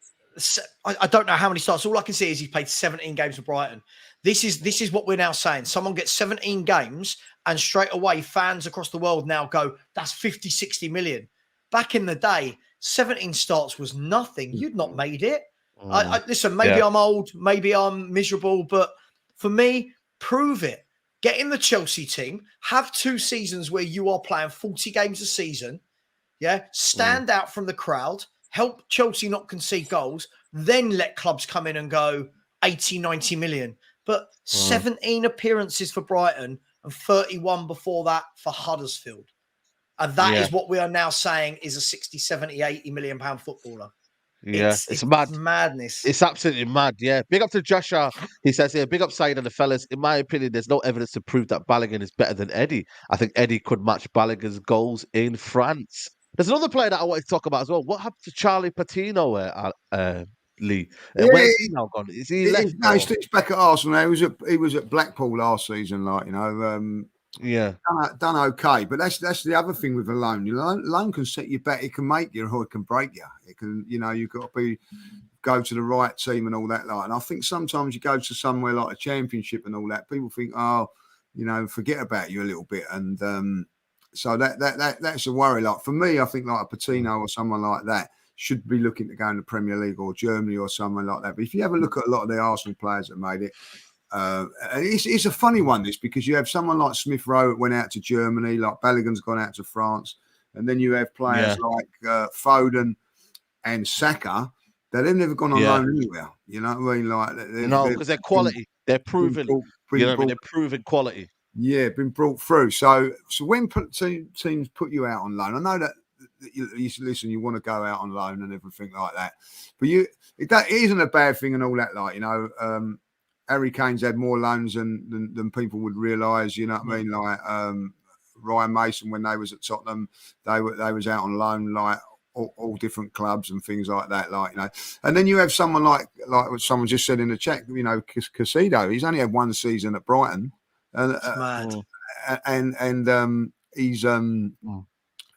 I don't know how many starts. All I can see is he's played 17 games for Brighton. This is what we're now saying. Someone gets 17 games and straight away fans across the world now go, that's 50, 60 million. Back in the day, 17 starts was nothing. You'd not made it. Listen, maybe I'm old, maybe I'm miserable, but for me, prove it. Get in the Chelsea team, have 2 seasons where you are playing 40 games a season. Stand out from the crowd, help Chelsea not concede goals, then let clubs come in and go 80, 90 million. But 17 appearances for Brighton and 31 before that for Huddersfield. And that is what we are now saying is a 60, 70, 80 million pound footballer. Yeah, it's mad. It's madness. It's absolutely mad. Yeah. Big up to Joshua. He says here, big up Saeed and the fellas. In my opinion, there's no evidence to prove that Balogun is better than Eddie. I think Eddie could match Balogun's goals in France. There's another player that I wanted to talk about as well. What happened to Charlie Patino, Lee? Where's he now gone? Is he left? No, he's back at Arsenal now. He was at Blackpool last season, done okay. But that's the other thing with a loan. Loan can set you back. It can make you or it can break you. It can, you've got to go to the right team and all that. And I think sometimes you go to somewhere like a championship and all that, people think, forget about you a little bit. And so that's a worry. Like for me, I think like a Patino or someone like that should be looking to go in the Premier League or Germany or somewhere like that. But if you have a look at a lot of the Arsenal players that made it, and it's a funny one, this, because you have someone like Smith Rowe that went out to Germany, like Balogun's gone out to France, and then you have players like Foden and Saka that have never gone on loan anywhere. You know what I mean? Like because they're quality. They're proven. They're proven quality. Yeah, been brought through. So when teams put you out on loan, I know that you want to go out on loan and everything like that, but it isn't a bad thing and all that. Harry Kane's had more loans than people would realise. You know what I mean? Like Ryan Mason, when they was at Tottenham, they was out on loan like all different clubs and things like that, like, you know. And then you have someone like what someone just said in the chat, you know, Casido. He's only had one season at Brighton, and It's mad.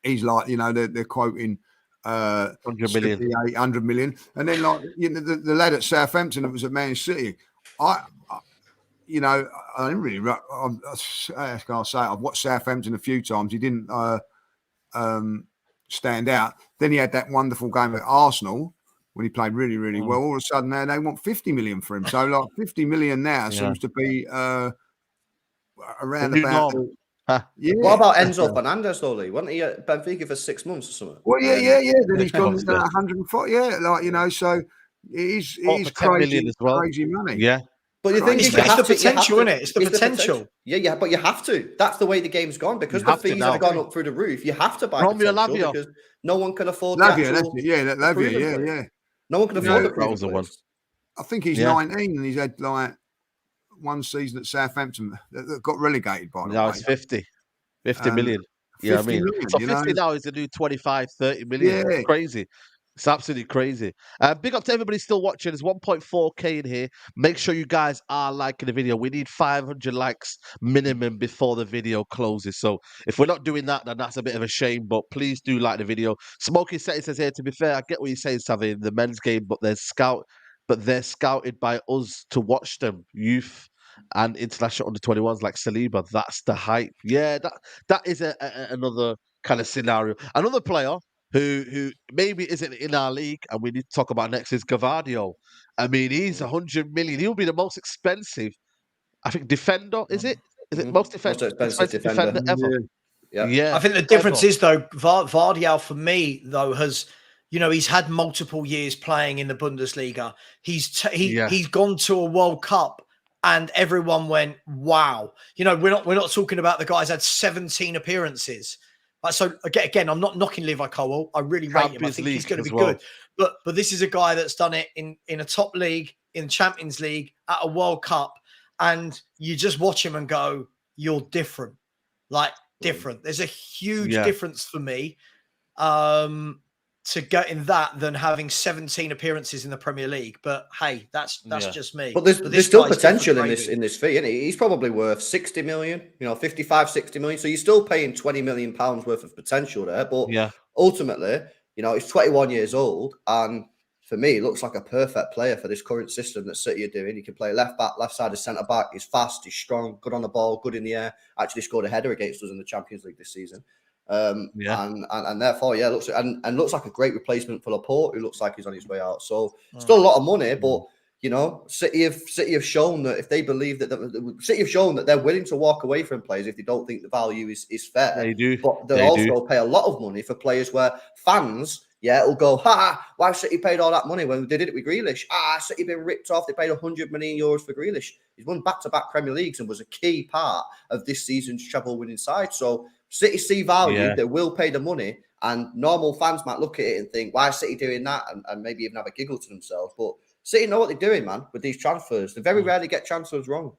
he's like, you know, they're quoting 100 million. 100 million, and then like, you know, the lad at Southampton that was at Man City, you know, I didn't really. I'll say I've watched Southampton a few times. He didn't stand out. Then he had that wonderful game at Arsenal when he played really, really well. All of a sudden, now they want 50 million for him. So like 50 million now seems to be around The new about. norm. Yeah. What about Enzo Fernandez, though, Lee? Wasn't he at Benfica for 6 months or something? Well, yeah. Then he's gone Costa. 140. Yeah, like, you know, so it Bought is for 10 crazy, million as well. crazy money. Yeah. But the thing is, It's the potential, isn't it? It's the potential. Yeah, but you have to. That's the way the game's gone, because You the have to fees now. have gone up through the roof. You have to buy Romeo potential Lavia. because no one can afford the Lavia, that's actual it. Yeah, that Lavia. proven Yeah, player. yeah. No one can You afford know, the proven that was the one. players. I think he's 19 and he's had like one season at Southampton that got relegated, by the Now way. it's 50 million. Yeah, 50 million, so you 50 know? now is the new 25, 30 million. Yeah. It's crazy. It's absolutely crazy. Big up to everybody still watching. There's 1.4K in here. Make sure you guys are liking the video. We need 500 likes minimum before the video closes. So if we're not doing that, then that's a bit of a shame. But please do like the video. Smoky Setting says here, to be fair, I get what you're saying, Savvy, in the men's game, but they're scouted by us to watch them. Youth and international under 21s like Saliba. That's the hype. Yeah, that is another kind of scenario. Another player who maybe isn't in our league, and we need to talk about next, is Gvardiol. I mean, he's 100 million. He'll be the most expensive, I think, defender. Is it most expensive expensive defender ever? Yeah. I think the difference is, though, Gvardiol for me, though, has, you know, he's had multiple years playing in the Bundesliga. He's gone to a World Cup and everyone went, wow. You know, we're not talking about the guy's had 17 appearances. So again, I'm not knocking Levi Colwill. I really rate him. I think he's going to be good. But this is a guy that's done it in a top league, in Champions League, at a World Cup, and you just watch him and go, you're different. Like, different. There's a huge difference for me to get in that than having 17 appearances in the Premier League. But hey, that's just me. But there's still potential in this fee, isn't he? He's probably worth 60 million, 55, 60 million. So you're still paying 20 million pounds worth of potential there. But ultimately, he's 21 years old, and for me, it looks like a perfect player for this current system that City are doing. He can play left back, left side of centre back. He's fast, he's strong, good on the ball, good in the air. Actually scored a header against us in the Champions League this season. And therefore, looks like a great replacement for Laporte, who looks like he's on his way out. So still a lot of money, but City have shown that if they believe that City have shown that they're willing to walk away from players if they don't think the value is fair. They do, but they'll also pay a lot of money for players where fans, will go, why City paid all that money when they did it with Grealish? City been ripped off. They paid 100 million euros for Grealish. He's won back-to-back Premier Leagues and was a key part of this season's treble-winning side. So City see value, they will pay the money, and normal fans might look at it and think, why is City doing that? And maybe even have a giggle to themselves. But City know what they're doing, man, with these transfers. They very rarely get transfers wrong.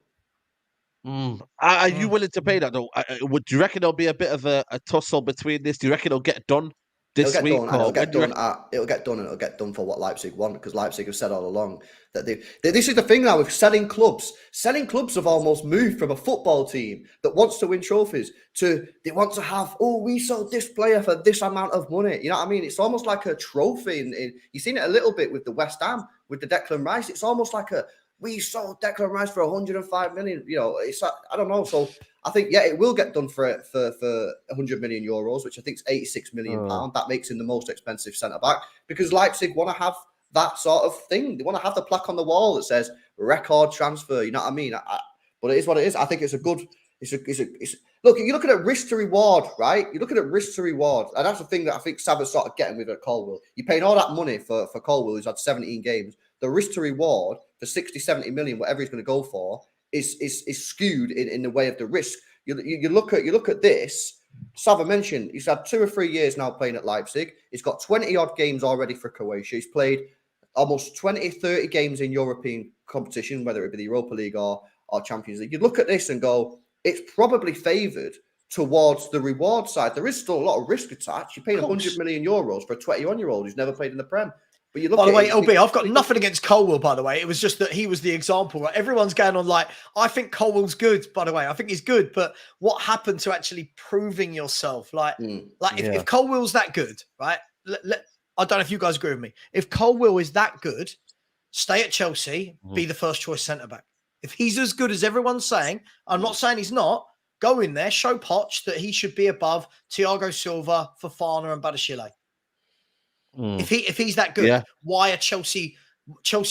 Are you willing to pay that, though? Do you reckon there'll be a bit of a tussle between this? Do you reckon it'll get done this week? It'll get done for what Leipzig want, because Leipzig have said all along that this is the thing now with selling clubs. Selling clubs have almost moved from a football team that wants to win trophies to they want to have, we sold this player for this amount of money. You know what I mean? It's almost like a trophy. You've seen it a little bit with the West Ham, with the Declan Rice. It's almost like we sold Declan Rice for 105 million. It's like, I don't know. So I think, it will get done for 100 million euros, which I think is 86 million pounds. That makes him the most expensive centre-back, because Leipzig want to have that sort of thing. They want to have the plaque on the wall that says record transfer. You know what I mean? But it is what it is. I think it's a good... Look, you're looking at risk to reward, right? You're looking at risk to reward. And that's the thing that I think Saba's sort of getting with Colwill. You're paying all that money for Colwill, who's had 17 games. The risk to reward for 60, 70 million, whatever he's going to go for, is skewed in the way of the risk. You look at this. Sava mentioned he's had 2 or 3 years now playing at Leipzig. He's got 20 odd games already for Croatia. He's played almost 20, 30 games in European competition, whether it be the Europa League or Champions League. You look at this and go, it's probably favoured towards the reward side. There is still a lot of risk attached. You're paying Of course. 100 million euros for a 21-year-old who's never played in the Prem. But you look By the at way, it, you LB, think- I've got nothing against Colwell, by the way. It was just that he was the example. Right? Everyone's going on like, I think Colwell's good, by the way. I think he's good. But what happened to actually proving yourself? Like if Colwell's that good, right? I don't know if you guys agree with me. If Colwell is that good, stay at Chelsea, be the first choice centre-back. If he's as good as everyone's saying, I'm not saying he's not, go in there, show Poch that he should be above Thiago Silva, Fofana and Badiashile. If he's that good, why are Chelsea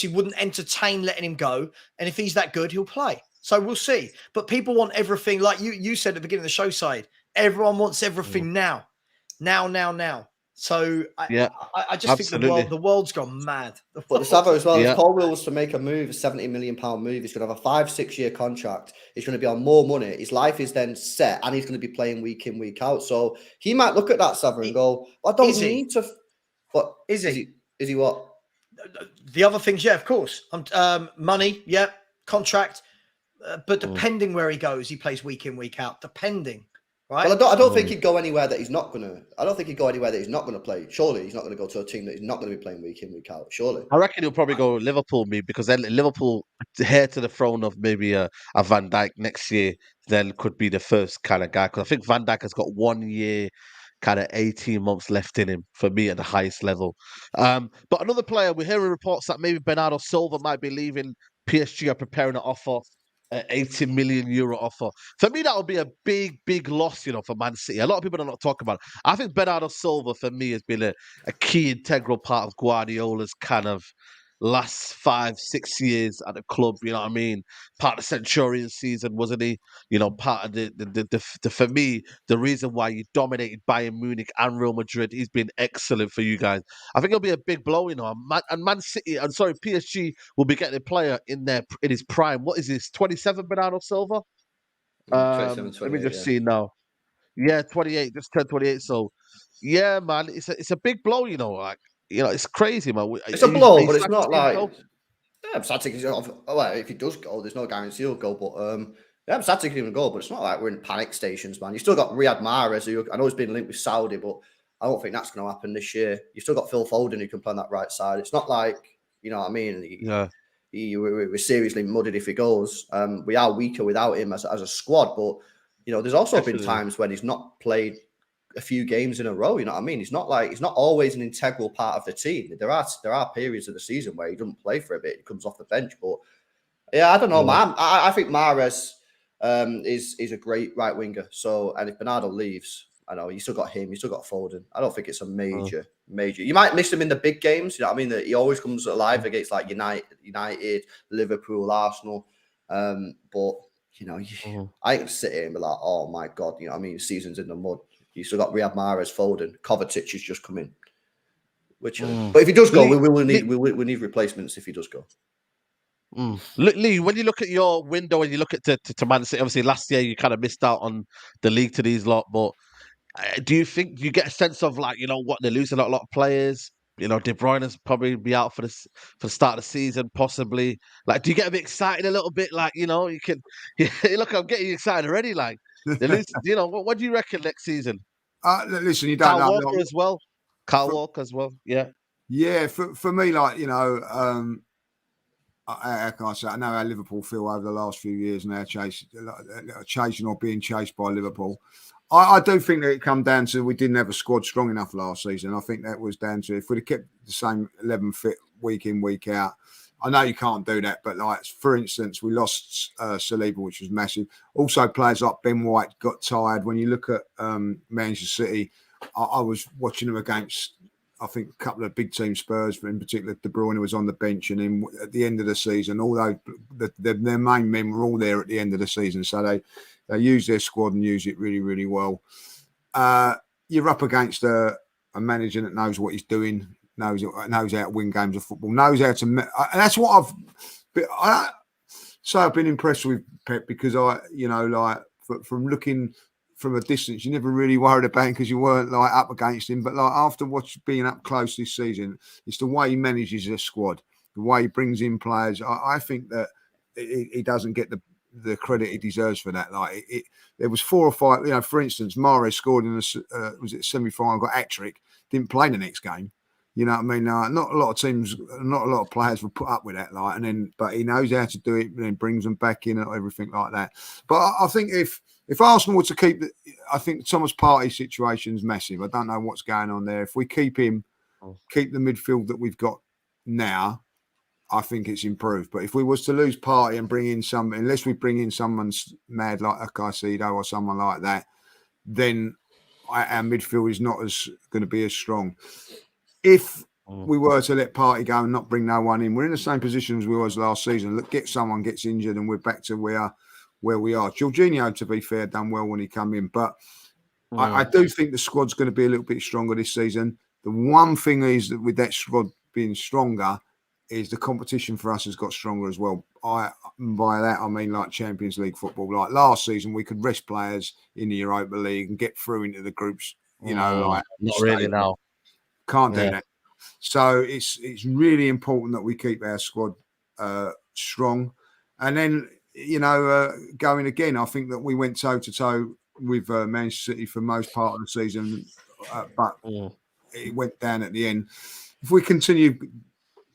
wouldn't entertain letting him go? And if he's that good, he'll play. So we'll see. But people want everything, like you said at the beginning of the show side. Everyone wants everything now. So I just think the world's gone mad. But the Savo as well, if Colwell was to make a move, a £70 million move, he's going to have a 5-6 year contract. He's going to be on more money. His life is then set, and he's going to be playing week in, week out. So he might look at that, Savo, and go, I don't need to. But is he what? The other things, yeah, of course. Money, yeah, contract. But depending where he goes, he plays week in, week out. Depending, right? Well, I don't think he'd go anywhere that he's not going to. I don't think he'd go anywhere that he's not going to play. Surely he's not going to go to a team that he's not going to be playing week in, week out. Surely. I reckon he'll probably go Liverpool, because then Liverpool, heir to the throne of maybe a Van Dijk next year, then could be the first kind of guy. Because I think Van Dijk has got 1 year, kind of 18 months left in him for me at the highest level. But another player, we're hearing reports that maybe Bernardo Silva might be leaving. PSG are preparing an offer, an 80 million euro offer. For me, that would be a big loss, for Man City. A lot of people are not talking about it. I think Bernardo Silva, for me, has been a key integral part of Guardiola's kind of last 5-6 years at the club, you know what I mean? Part of the Centurion season, wasn't he? Part of the for me, the reason why you dominated Bayern Munich and Real Madrid, he's been excellent for you guys. I think it'll be a big blow, Man City, PSG will be getting a player in his prime. What is this, 27, Bernardo Silva? 27, let me just see now. Yeah, 28, just turned 28. So, yeah, man, it's a big blow, it's crazy, man. It's a blow, but it's not like. I'm sad to if he does go, there's no guarantee he'll go. But I'm sad to even go. But it's not like we're in panic stations, man. You still got Riyad Mahrez, who I know has been linked with Saudi, but I don't think that's going to happen this year. You've still got Phil Foden who can play on that right side. It's not like, you know what I mean. We're seriously muddied if he goes. We are weaker without him as a squad, but there's also been times when he's not played a few games in a row. You know what I mean? He's not always an integral part of the team. There are periods of the season where he doesn't play for a bit. He comes off the bench, but yeah, I don't know, man. I think Mahrez is a great right winger. So, and if Bernardo leaves, I know you still got him. You still got Foden. I don't think it's a major. You might miss him in the big games. You know what I mean? That he always comes alive against like United, Liverpool, Arsenal. But I can sit here and be like, oh my god, you know what I mean? Season's in the mud. You still got Riyad Mahrez, Foden, Kovacic has just come in. But if he does go, we need replacements if he does go. Lee, when you look at your window and you look at to Man City, obviously last year you kind of missed out on the league to these lot, but do you get a sense of like, what, they're losing a lot of players? De Bruyne is probably be out for the start of the season, possibly. Like, do you get a bit excited a little bit? Like, you can look, I'm getting excited already. Like, they lose, what do you reckon next season? Listen, you don't Kyle know. Walker as well. Kyle Walker as well. Yeah. Yeah, for me, like, how can I say? I know how Liverpool feel over the last few years now, chasing or being chased by Liverpool. I do think that it come down to we didn't have a squad strong enough last season. I think that was down to if we'd have kept the same 11 fit week in, week out. I know you can't do that, but like, for instance, we lost Saliba, which was massive. Also, players like Ben White got tired. When you look at Manchester City, I was watching them against, I think, a couple of big team Spurs, in particular, De Bruyne was on the bench, and then at the end of the season, although their main men were all there at the end of the season, so they use their squad and use it really, really well. You're up against a manager that knows what he's doing, knows how to win games of football, knows how to. And that's what I've been impressed with Pep, because from looking from a distance, you never really worried about him because you weren't like up against him. But like after being up close this season, it's the way he manages a squad, the way he brings in players. I think that he doesn't get the the credit he deserves for that. Like there was 4 or 5. You know, for instance, Mahrez scored in the was it semi-final, got hat-trick, didn't play the next game. You know what I mean? Not a lot of teams, not a lot of players will put up with that. Like, but he knows how to do it, and then brings them back in and everything like that. But I think if Arsenal were to keep, I think Thomas Partey's situation is massive. I don't know what's going on there. If we keep him, keep the midfield that we've got now, I think it's improved. But if we was to lose Partey and bring in unless we bring in someone mad like a Caicedo or someone like that, then our midfield is not going to be as strong. If we were to let Partey go and not bring no one in, we're in the same position as we was last season. Look, someone gets injured and we're back to where we are. Jorginho, to be fair, done well when he come in, but I do think the squad's going to be a little bit stronger this season. The one thing is that with that squad being stronger, is the competition for us has got stronger as well. By that I mean like Champions League football. Like last season, we could rest players in the Europa League and get through into the groups. You know, like not really now. Can't do that. So it's really important that we keep our squad strong. And then, you know, going again, I think that we went toe-to-toe with Manchester City for most part of the season, but it went down at the end. If we continue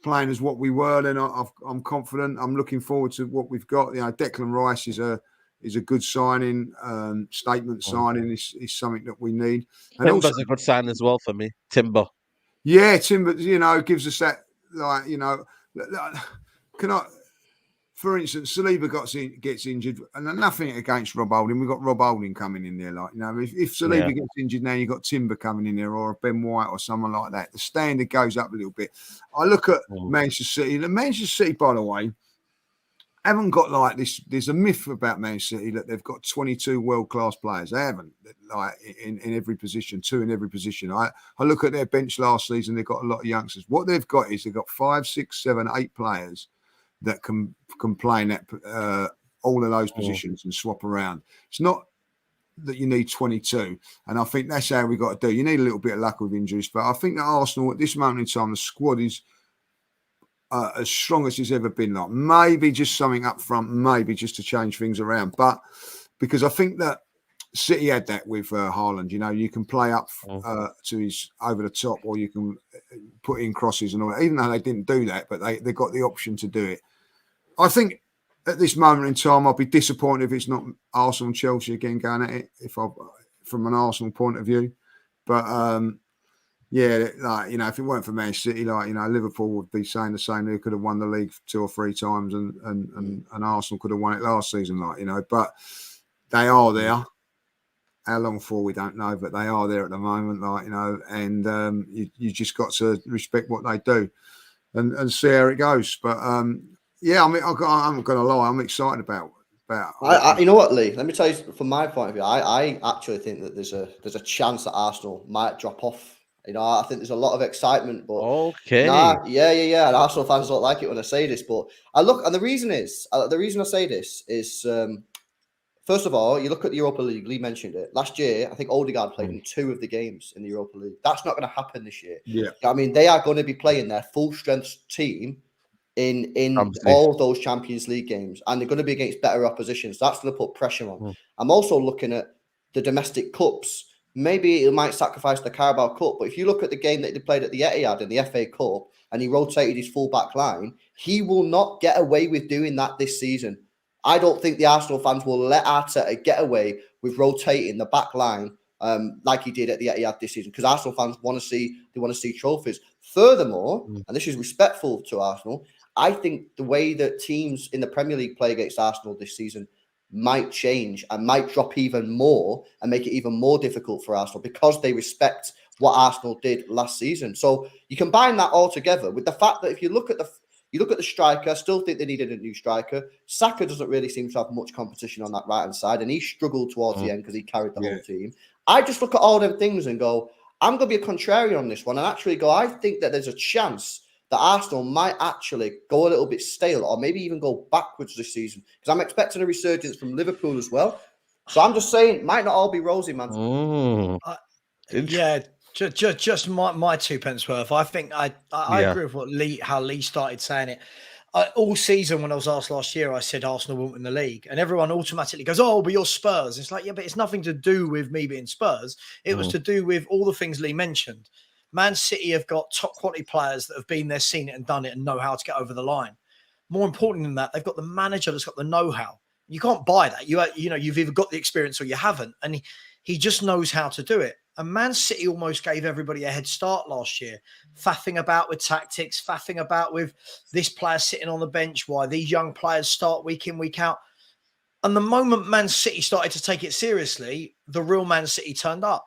playing as what we were, then I'm confident. I'm looking forward to what we've got. You know, Declan Rice is a good signing. Statement signing is something that we need. And Timber's also a good sign as well for me. Timber. Yeah, Timber, you know, gives us that, like, you know, for instance, Saliba gets injured, and nothing against Rob Holding. We've got Rob Holding coming in there. Like, you know, if Saliba gets injured now, you've got Timber coming in there, or Ben White or someone like that. The standard goes up a little bit. I look at Manchester City. The Manchester City, by the way, haven't got like this. There's a myth about Manchester City that they've got 22 world-class players. They haven't, like in every position, 2 in every position. I look at their bench last season. They've got a lot of youngsters. What they've got is they've got 5, 6, 7, 8 players that can play in that all of those positions and swap around. It's not that you need 22, and I think that's how we got to do. You need a little bit of luck with injuries, but I think that Arsenal at this moment in time, the squad is as strong as it's ever been. Like maybe just something up front, maybe just to change things around, but because I think that City had that with Haaland. You know, you can play up to his over the top, or you can put in crosses and all that. Even though they didn't do that, but they got the option to do it. I think at this moment in time, I'll be disappointed if it's not Arsenal and Chelsea again going at it. From an Arsenal point of view, but yeah, like, you know, if it weren't for Man City, like, you know, Liverpool would be saying the same. They could have won the league 2 or 3 times, and Arsenal could have won it last season, like, you know. But they are there. How long for, we don't know, but they are there at the moment, like, you know. And you just got to respect what they do, and see how it goes. But yeah, I mean, I'm not going to lie, I'm excited about. You know what, Lee? Let me tell you from my point of view. I actually think that there's a chance that Arsenal might drop off. You know, I think there's a lot of excitement, but yeah. And Arsenal fans don't like it when I say this, but I look, and the reason I say this is, first of all, you look at the Europa League. Lee mentioned it last year. I think Odegaard played in 2 of the games in the Europa League. That's not going to happen this year. Yeah, I mean, they are going to be playing their full strength team in all those Champions League games, and they're going to be against better opposition. So that's going to put pressure on. I'm also looking at the domestic cups. Maybe it might sacrifice the Carabao Cup, but if you look at the game that they played at the Etihad in the FA Cup, and he rotated his full back line, he will not get away with doing that this season. I don't think the Arsenal fans will let Arteta get away with rotating the back line like he did at the Etihad this season, because Arsenal fans want to see trophies. Furthermore, and this is respectful to Arsenal, I think the way that teams in the Premier League play against Arsenal this season might change and might drop even more and make it even more difficult for Arsenal, because they respect what Arsenal did last season. So you combine that all together with the fact that if you look at the striker, I still think they needed a new striker. Saka doesn't really seem to have much competition on that right-hand side, and he struggled towards the end because he carried the whole team. I just look at all them things and go, I'm going to be a contrarian on this one and actually go, I think that there's a chance that Arsenal might actually go a little bit stale, or maybe even go backwards this season, because I'm expecting a resurgence from Liverpool as well. So I'm just saying, it might not all be rosy, man. Yeah, just my 2 pence worth. I think I agree with how Lee started saying it. All season when I was asked last year, I said Arsenal won't win the league, and everyone automatically goes, "Oh, but you're Spurs." It's like, yeah, but it's nothing to do with me being Spurs. It was to do with all the things Lee mentioned. Man City have got top quality players that have been there, seen it, and done it, and know how to get over the line. More important than that, they've got the manager that's got the know-how. You can't buy that. You've either got the experience or you haven't, and he just knows how to do it. And Man City almost gave everybody a head start last year, faffing about with tactics, faffing about with this player sitting on the bench, why these young players start week in, week out. And the moment Man City started to take it seriously, the real Man City turned up.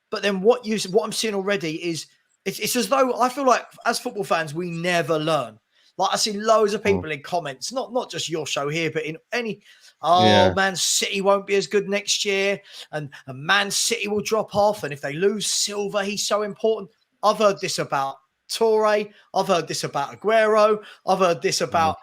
But then what I'm seeing already is it's as though I feel like as football fans, we never learn. Like I see loads of people in comments, not just your show here, but in any, Man City won't be as good next year, and Man City will drop off. And if they lose Silva, he's so important. I've heard this about Torre. I've heard this about Aguero. I've heard this about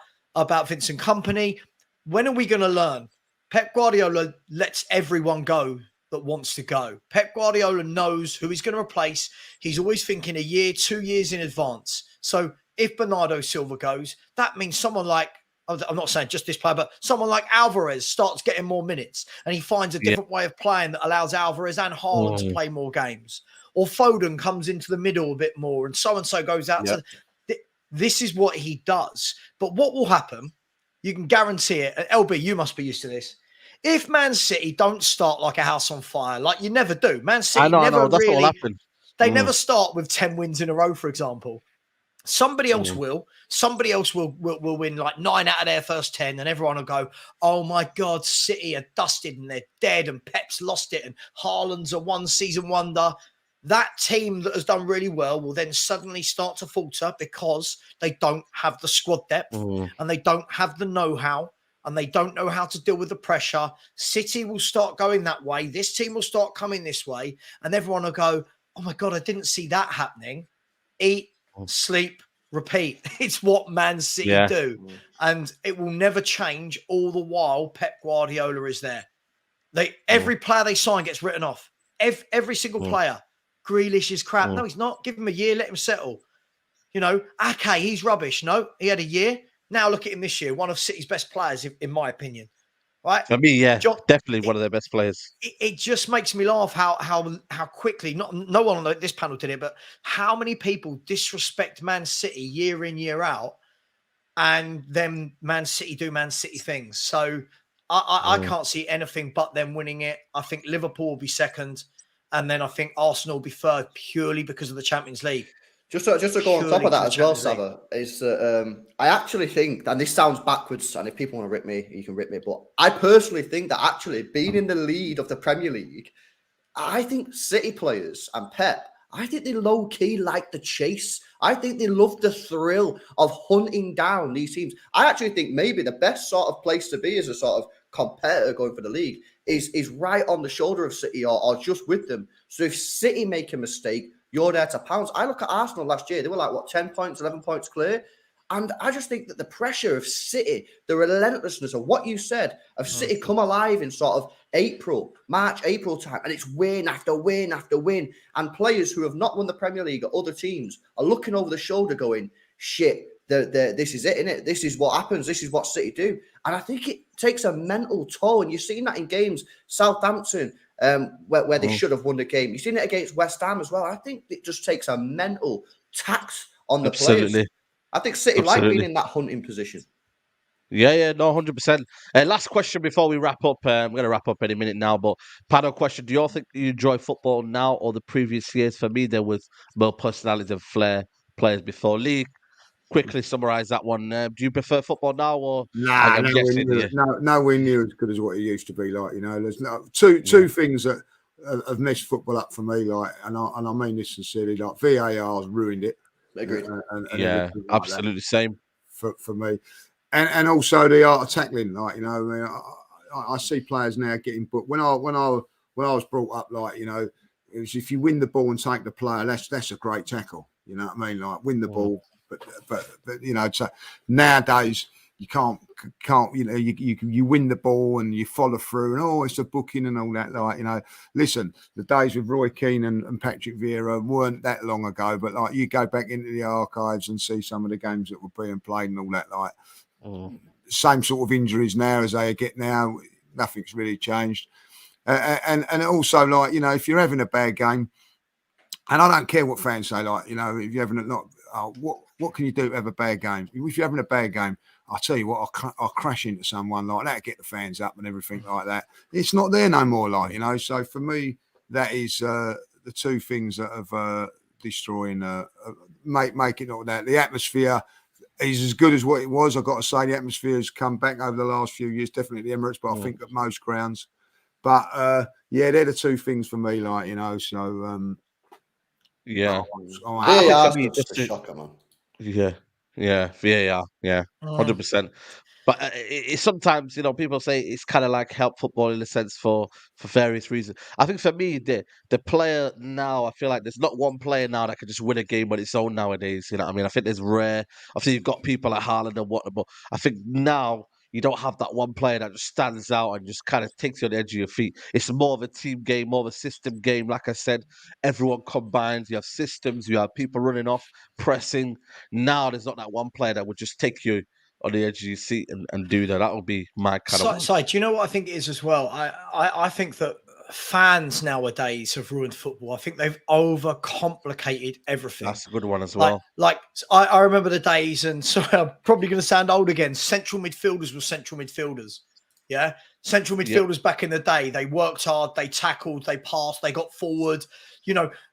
Vincent Kompany. When are we going to learn? Pep Guardiola lets everyone go that wants to go. Pep Guardiola knows who he's going to replace. He's always thinking a year, 2 years in advance. So if Bernardo Silva goes, that means someone like, I'm not saying just this player, but someone like Alvarez starts getting more minutes and he finds a different way of playing that allows Alvarez and Haaland to play more games. Or Foden comes into the middle a bit more and so goes out. This is what he does. But what will happen, you can guarantee it, and LB, you must be used to this. If Man City don't start like a house on fire, like you never do, Man City never that's really, what will happen. They never start with 10 wins in a row, for example. Somebody else will. Somebody else will win like 9 out of their first 10, and everyone will go, "Oh my God, City are dusted and they're dead, and Pep's lost it, and Haaland's a one-season wonder." That team that has done really well will then suddenly start to falter because they don't have the squad depth and they don't have the know-how and they don't know how to deal with the pressure. City will start going that way. This team will start coming this way, and everyone will go, "Oh my God, I didn't see that happening." Eat, sleep, repeat. It's what Man City do. And it will never change. All the while, Pep Guardiola is there. Every player they sign gets written off. Every single player. Grealish is crap. No, he's not. Give him a year. Let him settle. Ake, he's rubbish. No, he had a year. Now look at him this year. One of City's best players, in my opinion. Right? For me, definitely one of their best players. It just makes me laugh how quickly, no one on this panel did it, but how many people disrespect Man City year in, year out, and then Man City do Man City things. So I can't see anything but them winning it. I think Liverpool will be second, and then I think Arsenal will be third purely because of the Champions League. Just to go on top of that as well, Sava, is I actually think, and this sounds backwards, and if people want to rip me, you can rip me, but I personally think that actually being in the lead of the Premier League, I think City players and Pep, I think they low-key like the chase. I think they love the thrill of hunting down these teams. I actually think maybe the best sort of place to be as a sort of competitor going for the league is right on the shoulder of City or just with them. So if City make a mistake, you're there to pounce. I look at Arsenal last year. They were like, 10 points, 11 points clear. And I just think that the pressure of City, the relentlessness of what you said, of City come alive in sort of March, April time, and it's win after win after win. And players who have not won the Premier League at other teams are looking over the shoulder going, shit, this is it, innit? This is what happens. This is what City do. And I think it takes a mental toll. And you've seen that in games, Southampton, where they should have won the game. You've seen it against West Ham as well. I think it just takes a mental tax on the players. I think City like being in that hunting position. Yeah, no, 100%. Last question before we wrap up. I'm going to wrap up any minute now, but panel question: do you all think you enjoy football now or the previous years? For me, there was more personality and flair players before. Lee, quickly summarize that one. Do you prefer football now or? Nowhere near as good as what it used to be. Like, there's two things that have messed football up for me. Like, and I mean this sincerely. Like, VAR's ruined it. Agreed. And absolutely same for me. And also the art of tackling, like, I see players now getting booked. When I was brought up, like, it was if you win the ball and take the player, that's a great tackle. You know what I mean? Like, win the ball, but so nowadays you can't, you win the ball and you follow through and it's a booking and all that. Like, listen, the days with Roy Keane and Patrick Vieira weren't that long ago, but like you go back into the archives and see some of the games that were being played and all that, like same sort of injuries now as they get now. Nothing's really changed. And also, like, if you're having a bad game, and I don't care what fans say, like, if you're having what can you do to have a bad game? If you're having a bad game, I'll tell you what, I'll crash into someone like that, get the fans up and everything like that. It's not there no more, like, So for me, that is the two things that have destroying, making all that. The atmosphere is as good as what it was. I've got to say, the atmosphere has come back over the last few years, definitely the Emirates, but I think at most grounds. But they're the two things for me, like, so yeah. VAR's just a shocker, man. Yeah, VAR, 100%. But it's sometimes, people say it's kind of like help football in a sense for various reasons. I think for me, the player now, I feel like there's not one player now that can just win a game on its own nowadays. You know what I mean? I think there's rare. Obviously, you've got people like Haaland and whatnot, but I think now you don't have that one player that just stands out and just kind of takes you on the edge of your feet. It's more of a team game, more of a system game. Like I said, everyone combines. You have systems. You have people running off, pressing. Now there's not that one player that would just take you on the edge of your seat and do that. That would be my kind of. Do you know what I think it is as well? I think that fans nowadays have ruined football. I think they've overcomplicated everything. That's a good one as well. I remember the days, and so I'm probably going to sound old again. Central midfielders were central midfielders. Yeah. Central midfielders back in the day, they worked hard, they tackled, they passed, they got forward.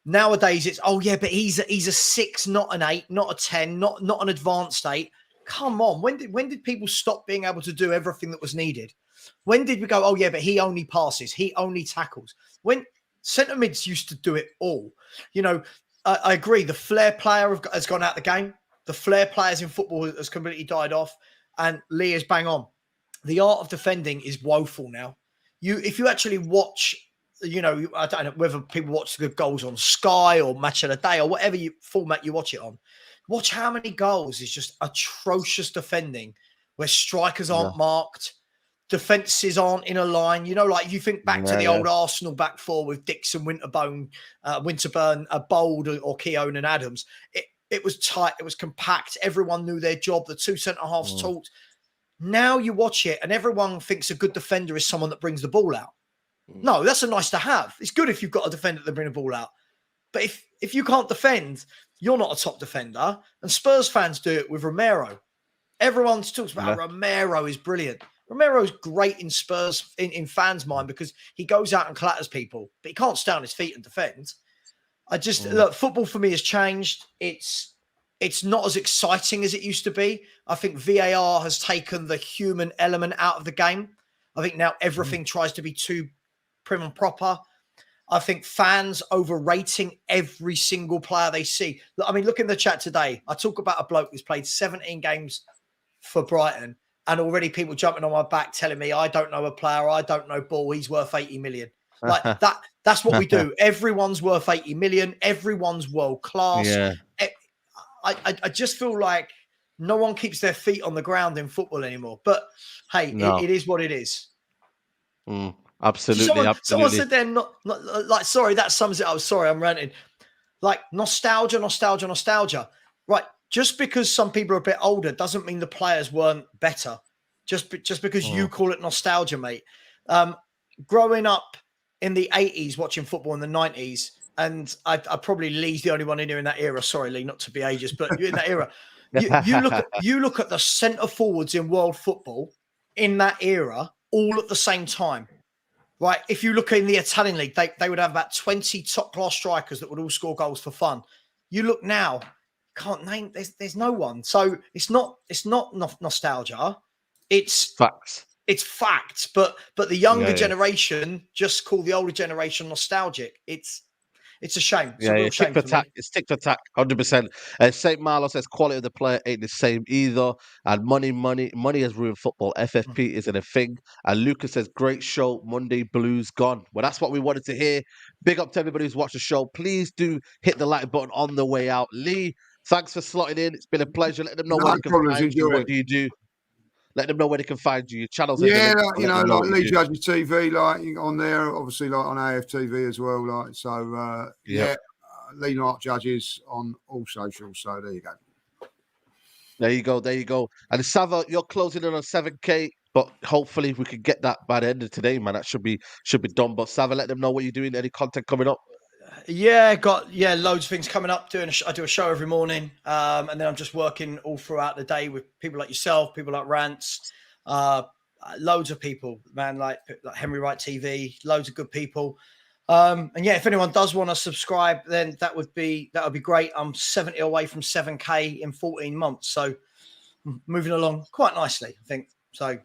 Nowadays it's, but he's a 6, not an 8, not a 10, not an advanced 8. Come on. When did people stop being able to do everything that was needed? When did we go, but he only passes, he only tackles? When centre mids used to do it all. I agree. The flair player has gone out the game. The flair players in football has completely died off. And Lee is bang on. The art of defending is woeful now. If you actually watch, I don't know whether people watch the goals on Sky or Match of the Day or whatever format you watch it on. Watch how many goals is just atrocious defending where strikers aren't marked, defences aren't in a line. Like you think back to the old Arsenal back four with Dixon, Winterburn, Bold or Keown and Adams. It was tight. It was compact. Everyone knew their job. The two centre-halves talked. Now you watch it and everyone thinks a good defender is someone that brings the ball out. No, that's a nice to have. It's good if you've got a defender that brings the ball out. But if you can't defend, you're not a top defender. And Spurs fans do it with Romero. Everyone talks about how Romero is brilliant. Romero's great in Spurs, in fans' mind, because he goes out and clatters people, but he can't stay on his feet and defend. Look, football for me has changed. It's not as exciting as it used to be. I think VAR has taken the human element out of the game. I think now everything tries to be too prim and proper. I think fans overrating every single player they see. Look in the chat today. I talk about a bloke who's played 17 games for Brighton, and already people jumping on my back telling me I don't know a player, I don't know ball, he's worth 80 million. Like that's what we do. Everyone's worth 80 million. Everyone's world class. Yeah. I just feel like no one keeps their feet on the ground in football anymore. But hey, it is what it is. Absolutely. Someone said they're not like, sorry, that sums it up. Sorry, I'm ranting. Like nostalgia. Right. Just because some people are a bit older doesn't mean the players weren't better. Just because you call it nostalgia, mate. Growing up in the 80s, watching football in the 90s, and I probably Lee's the only one in here in that era. Sorry, Lee, not to be ageist, but in that era, you look at the centre forwards in world football in that era, all at the same time. Right. If you look in the Italian league, they would have about 20 top class strikers that would all score goals for fun. You look now, can't name. There's no one. So it's not nostalgia. It's facts. It's facts. But the younger generation just call the older generation nostalgic. It's a shame. It's tick for tack. It's tick for tack, 100%. St. Marlo says quality of the player ain't the same either. And money has ruined football. FFP isn't a thing. And Lucas says great show. Monday blues gone. Well, that's what we wanted to hear. Big up to everybody who's watched the show. Please do hit the like button on the way out. Lee, thanks for slotting in. It's been a pleasure. Let them know where you can find you. What do you do? Let them know where they can find you. Your channels and your Yeah, links, like, so you let know, them know like what you Lee do. Judge's TV, like on there, obviously, like on AFTV as well. Like so, Yep. yeah, Lee Knight Judges on all socials. So there you go. There you go. There you go. And Sava, you're closing in on 7K, but hopefully we can get that by the end of today, man. That should be done. But Sava, let them know what you're doing. Any content coming up? Yeah, got loads of things coming up. I do a show every morning, and then I'm just working all throughout the day with people like yourself, people like Rants, loads of people, man, like Henry Wright TV, loads of good people. And yeah, if anyone does want to subscribe, then that would be great. I'm 70 away from 7K in 14 months, so moving along quite nicely, I think. So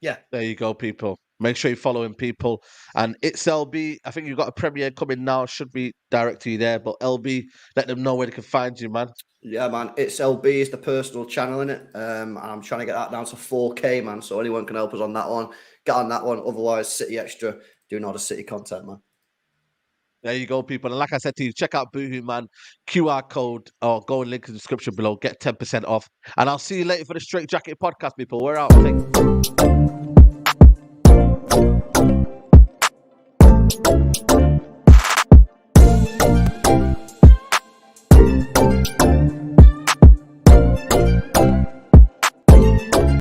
yeah. There you go, people. Make sure you're following people. And it's LB. I think you've got a premiere coming now. Should be direct to you there. But LB, let them know where they can find you, man. Yeah, man. It's LB is the personal channel in it. And I'm trying to get that down to 4K, man. So anyone can help us on that one. Get on that one. Otherwise, City Extra doing all the City content, man. There you go, people. And like I said to you, check out Boohoo, man. QR code or go and link in the description below. Get 10% off. And I'll see you later for the Straight Jacket podcast, people. We're out. Thank you.